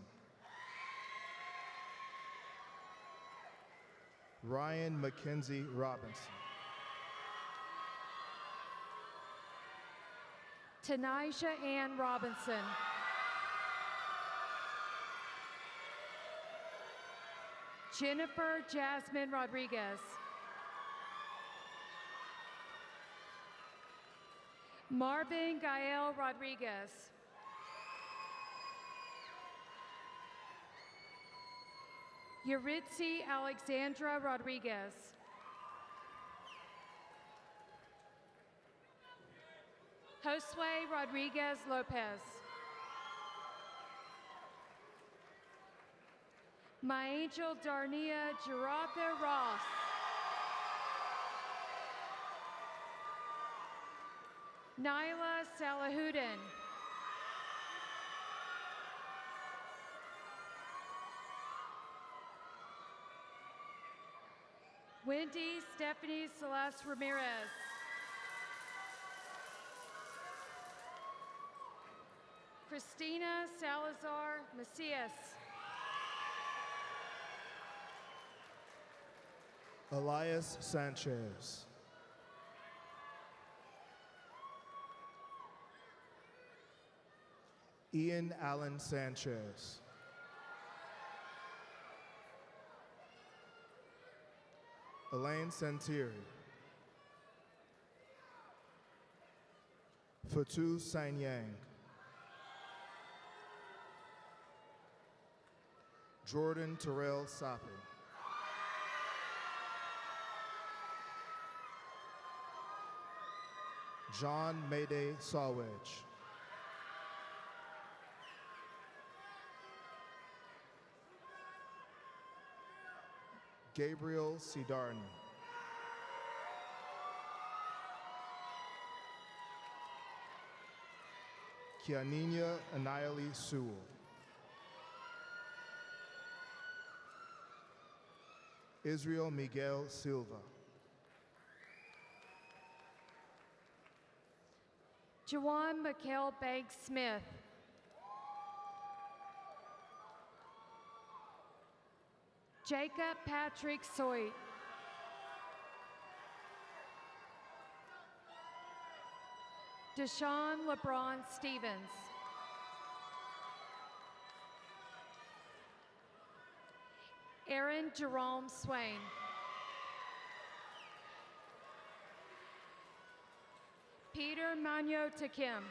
Ryan Mackenzie Robinson. Tanisha Ann Robinson. Jennifer Jasmine Rodriguez. Marvin Gael Rodriguez. Yuritsi Alexandra Rodriguez. Josue Rodriguez Lopez. My angel Darnia Girarda Ross. Nyla Salahuddin. Wendy Stephanie Celeste Ramirez. Christina Salazar Macias. Elias Sanchez. Ian Allen Sanchez. Elaine Santiri. Fatu Sanyang. Jordan Terrell Sapi. John Mayday Sawedge. Gabriel Sidarni. Kianinia Anayali Sewell. Israel Miguel Silva. Jawan Mikhail Banks Smith. Jacob Patrick Soit. Deshaun LeBron Stevens. Aaron Jerome Swain. Peter Manyo Takim.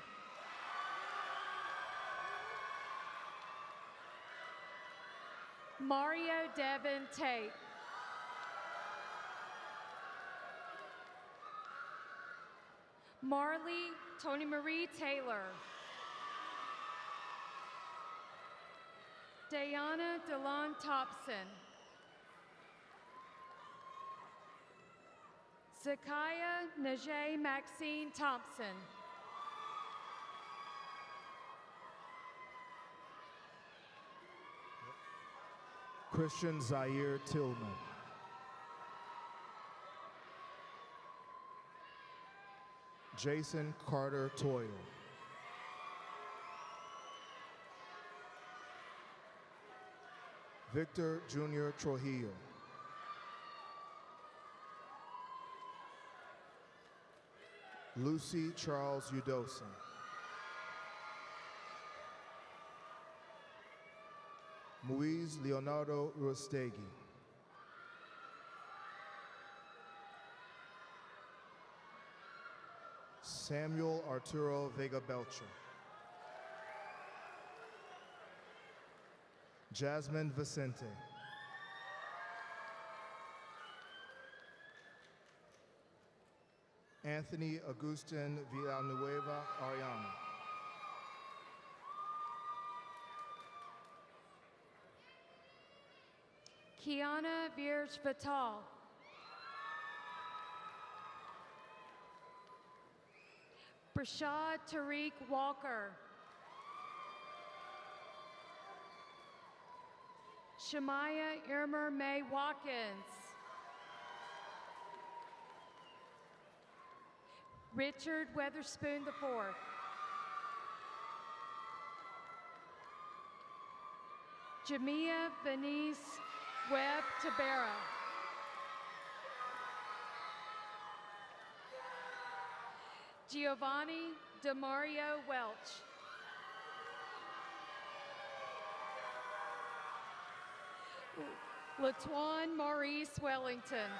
Mario Devin Tate. Marley Tony Marie Taylor. Diana DeLon Thompson. Zakiah Najee Maxine Thompson. Christian Zaire Tillman. Jason Carter Toyle. Victor Junior Trujillo. Lucy Charles Udosa. Muiz Leonardo Rostegui. Samuel Arturo Vega Belcher. Jasmine Vicente. Anthony Agustin Villanueva Ariana. Kiana Virge Vital. Brashad Tariq Walker. Shemaya Irmer May Watkins. Richard Weatherspoon IV. Jamia Venice Webb Tabera. Giovanni DeMario Welch. Latuan Maurice Wellington.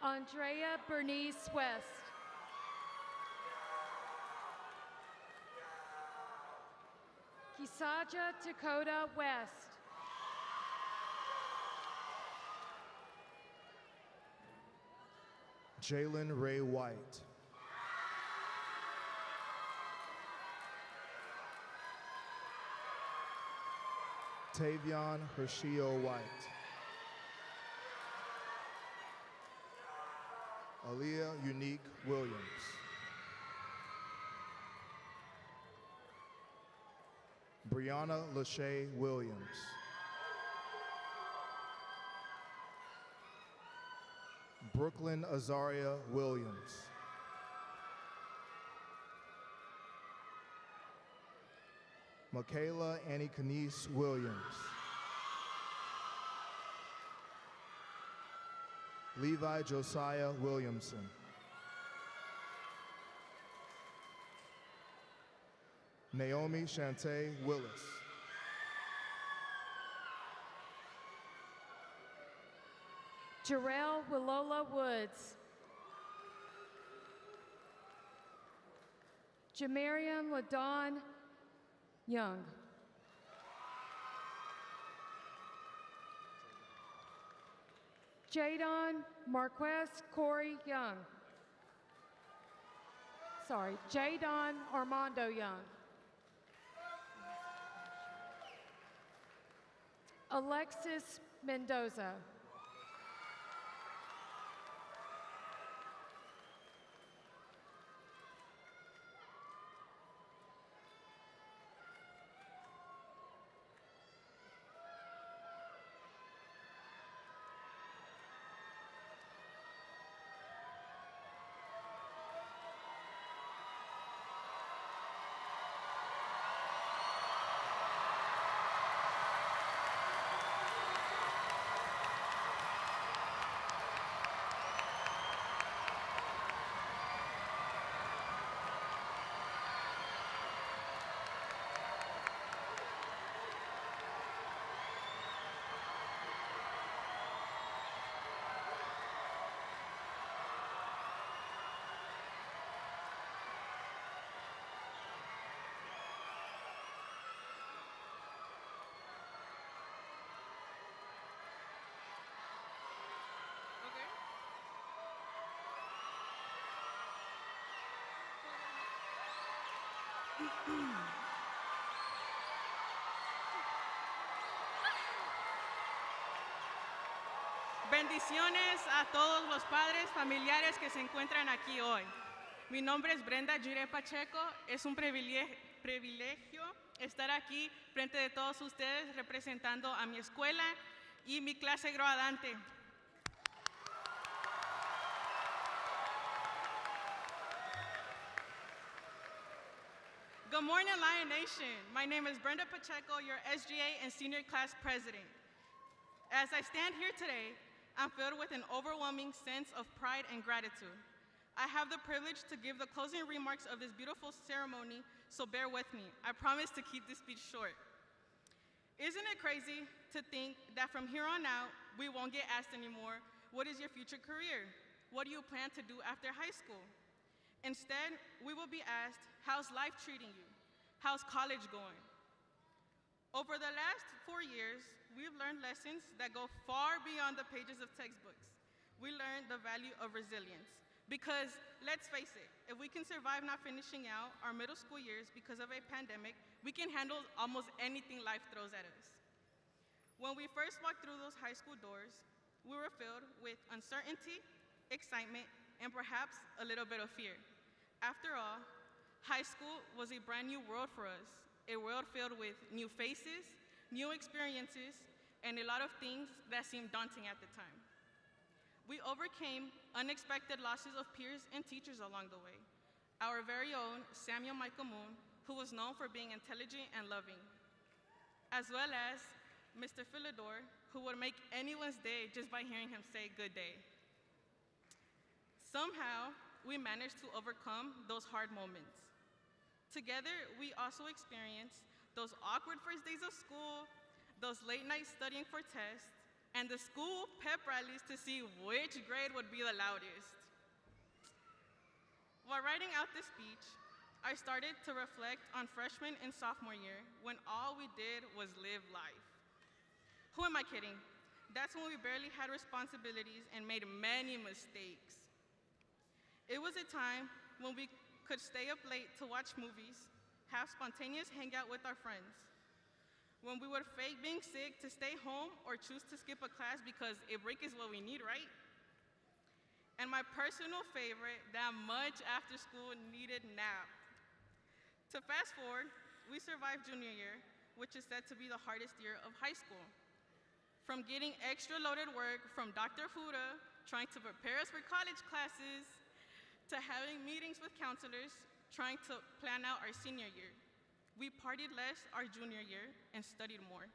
Andrea Bernice West. Kisaja Dakota West. Jalen Ray White. Tavion Hershio White. Aaliyah Unique Williams. Brianna Lachey Williams. Brooklyn Azaria Williams. Michaela Annie Kenise Williams. Levi Josiah Williamson. Naomi Shantae Willis. Jarrell Willola Woods. Jamarian LaDawn Young. Jadon Marquez Corey Young. Sorry, Jadon Armando Young. Alexis Mendoza. Bendiciones a todos los padres, familiares que se encuentran aquí hoy. Mi nombre es Brenda Jure Pacheco. Es un privilegio estar aquí frente de todos ustedes representando a mi escuela y mi clase graduante. Good morning, Lion Nation. My name is Brenda Pacheco, your SGA and senior class president. As I stand here today, I'm filled with an overwhelming sense of pride and gratitude. I have the privilege to give the closing remarks of this beautiful ceremony, so bear with me. I promise to keep this speech short. Isn't it crazy to think that from here on out, we won't get asked anymore, what is your future career? What do you plan to do after high school? Instead, we will be asked, how's life treating you? How's college going? Over the last 4 years, we've learned lessons that go far beyond the pages of textbooks. We learned the value of resilience. Because let's face it, if we can survive not finishing out our middle school years because of a pandemic, we can handle almost anything life throws at us. When we first walked through those high school doors, we were filled with uncertainty, excitement, and perhaps a little bit of fear. After all, high school was a brand new world for us, a world filled with new faces, new experiences, and a lot of things that seemed daunting at the time. We overcame unexpected losses of peers and teachers along the way. Our very own Samuel Michael Moon, who was known for being intelligent and loving, as well as Mr. Philidor, who would make anyone's day just by hearing him say good day. Somehow, we managed to overcome those hard moments. Together, we also experienced those awkward first days of school, those late nights studying for tests, and the school pep rallies to see which grade would be the loudest. While writing out this speech, I started to reflect on freshman and sophomore year when all we did was live life. Who am I kidding? That's when we barely had responsibilities and made many mistakes. It was a time when we could stay up late to watch movies, have spontaneous hangout with our friends, when we would fake being sick to stay home or choose to skip a class because a break is what we need, right? And my personal favorite, that much after school needed nap. To fast forward, we survived junior year, which is said to be the hardest year of high school. From getting extra loaded work from Dr. Fuda, trying to prepare us for college classes, to having meetings with counselors, trying to plan out our senior year. We partied less our junior year and studied more.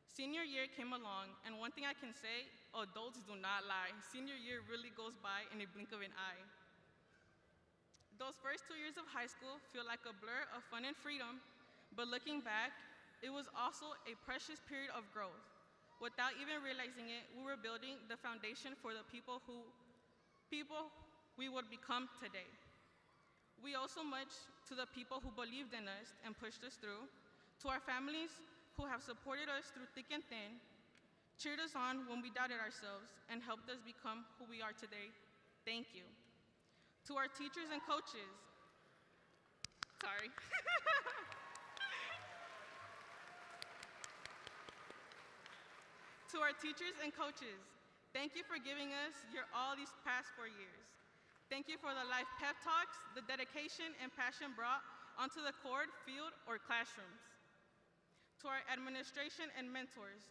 Senior year came along, and one thing I can say, adults do not lie. Senior year really goes by in a blink of an eye. Those first 2 years of high school feel like a blur of fun and freedom, but looking back, it was also a precious period of growth. Without even realizing it, we were building the foundation for the people we would become today. We owe so much to the people who believed in us and pushed us through, to our families who have supported us through thick and thin, cheered us on when we doubted ourselves, and helped us become who we are today. Thank you. To our teachers and coaches, sorry. To our teachers and coaches, thank you for giving us all these past 4 years. Thank you for the life pep talks, the dedication and passion brought onto the court, field, or classrooms. To our administration and mentors,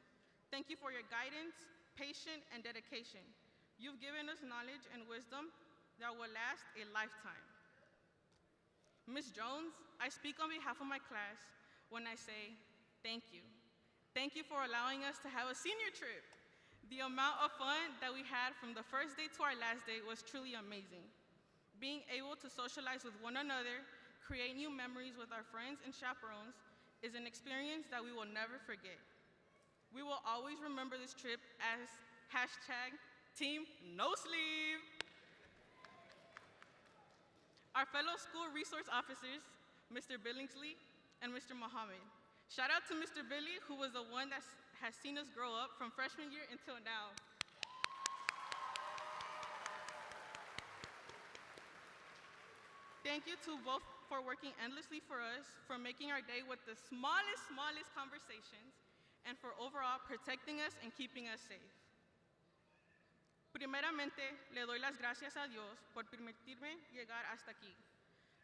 thank you for your guidance, patience, and dedication. You've given us knowledge and wisdom that will last a lifetime. Ms. Jones, I speak on behalf of my class when I say thank you. Thank you for allowing us to have a senior trip. The amount of fun that we had from the first day to our last day was truly amazing. Being able to socialize with one another, create new memories with our friends and chaperones is an experience that we will never forget. We will always remember this trip as #TeamNoSleeve. Our fellow school resource officers, Mr. Billingsley and Mr. Mohammed. Shout out to Mr. Billy, who was the one that has seen us grow up from freshman year until now. Thank you to both for working endlessly for us, for making our day with the smallest conversations, and for overall protecting us and keeping us safe. Primeramente, le doy las gracias a Dios por permitirme llegar hasta aquí.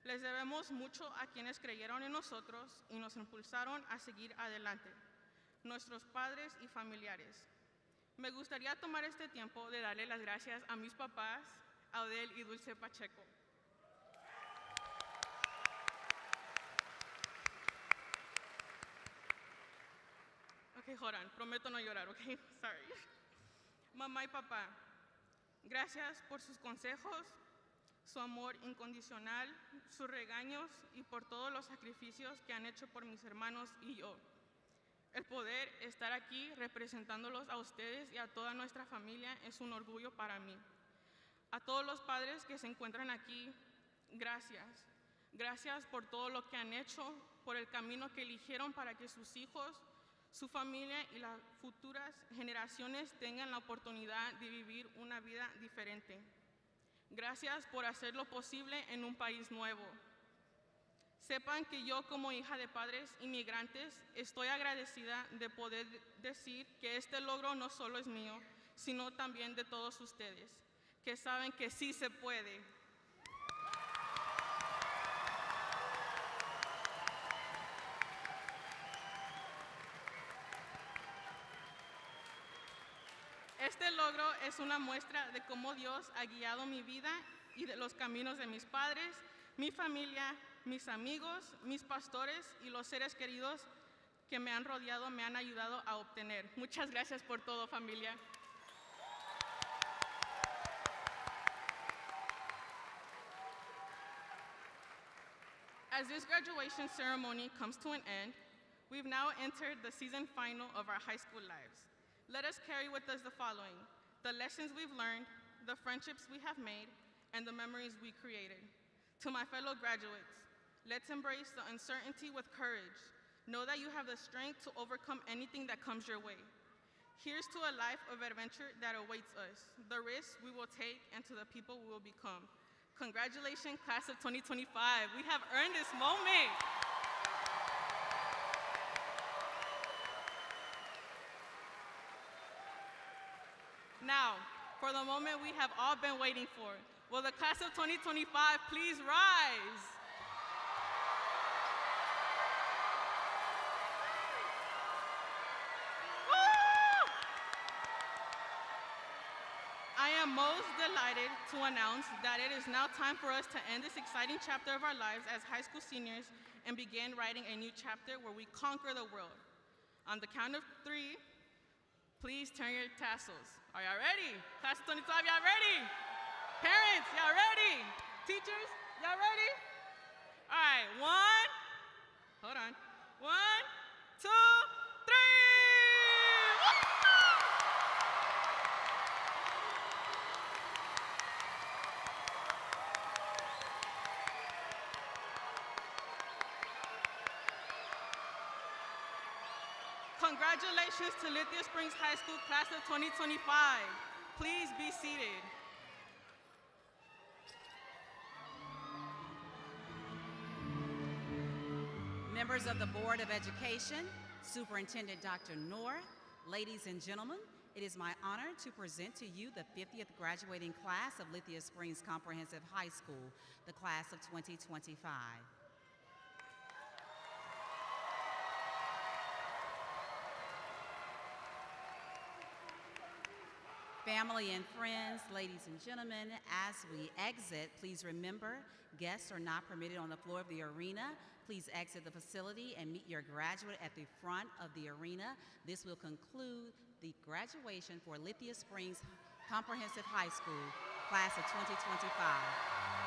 Les debemos mucho a quienes creyeron en nosotros y nos impulsaron a seguir adelante, nuestros padres y familiares. Me gustaría tomar este tiempo de darle las gracias a mis papás, a Odel y Dulce Pacheco. Okay, hold on, prometo no llorar, okay? Sorry. Mamá y papá, gracias por sus consejos, su amor incondicional, sus regaños y por todos los sacrificios que han hecho por mis hermanos y yo. El poder estar aquí representándolos a ustedes y a toda nuestra familia es un orgullo para mí. A todos los padres que se encuentran aquí, gracias. Gracias por todo lo que han hecho, por el camino que eligieron para que sus hijos, su familia y las futuras generaciones tengan la oportunidad de vivir una vida diferente. Gracias por hacer lo posible en un país nuevo. Sepan que yo, como hija de padres inmigrantes, estoy agradecida de poder decir que este logro no solo es mío, sino también de todos ustedes, que saben que sí se puede. Este logro es una muestra de cómo Dios ha guiado mi vida y de los caminos de mis padres, mi familia, mis amigos, mis pastores y los seres queridos que me han rodeado me han ayudado a obtener. Muchas gracias por todo, familia. As this graduation ceremony comes to an end, we've now entered the season final of our high school lives. Let us carry with us the following: the lessons we've learned, the friendships we have made, and the memories we created. To my fellow graduates, let's embrace the uncertainty with courage. Know that you have the strength to overcome anything that comes your way. Here's to a life of adventure that awaits us, the risks we will take, and to the people we will become. Congratulations, class of 2025. We have earned this moment. Now, for the moment we have all been waiting for. Will the class of 2025 please rise? Woo! I am most delighted to announce that it is now time for us to end this exciting chapter of our lives as high school seniors and begin writing a new chapter where we conquer the world. On the count of 3, please turn your tassels. Are y'all ready? Class of 25, y'all ready? Parents, y'all ready? Teachers, y'all ready? All right, 1, hold on. 1, 2, 3. Congratulations to Lithia Springs High School class of 2025. Please be seated. Members of the Board of Education, Superintendent Dr. North, ladies and gentlemen, it is my honor to present to you the 50th graduating class of Lithia Springs Comprehensive High School, the class of 2025. Family and friends, ladies and gentlemen, as we exit, please remember, guests are not permitted on the floor of the arena. Please exit the facility and meet your graduate at the front of the arena. This will conclude the graduation for Lithia Springs Comprehensive High School, class of 2025.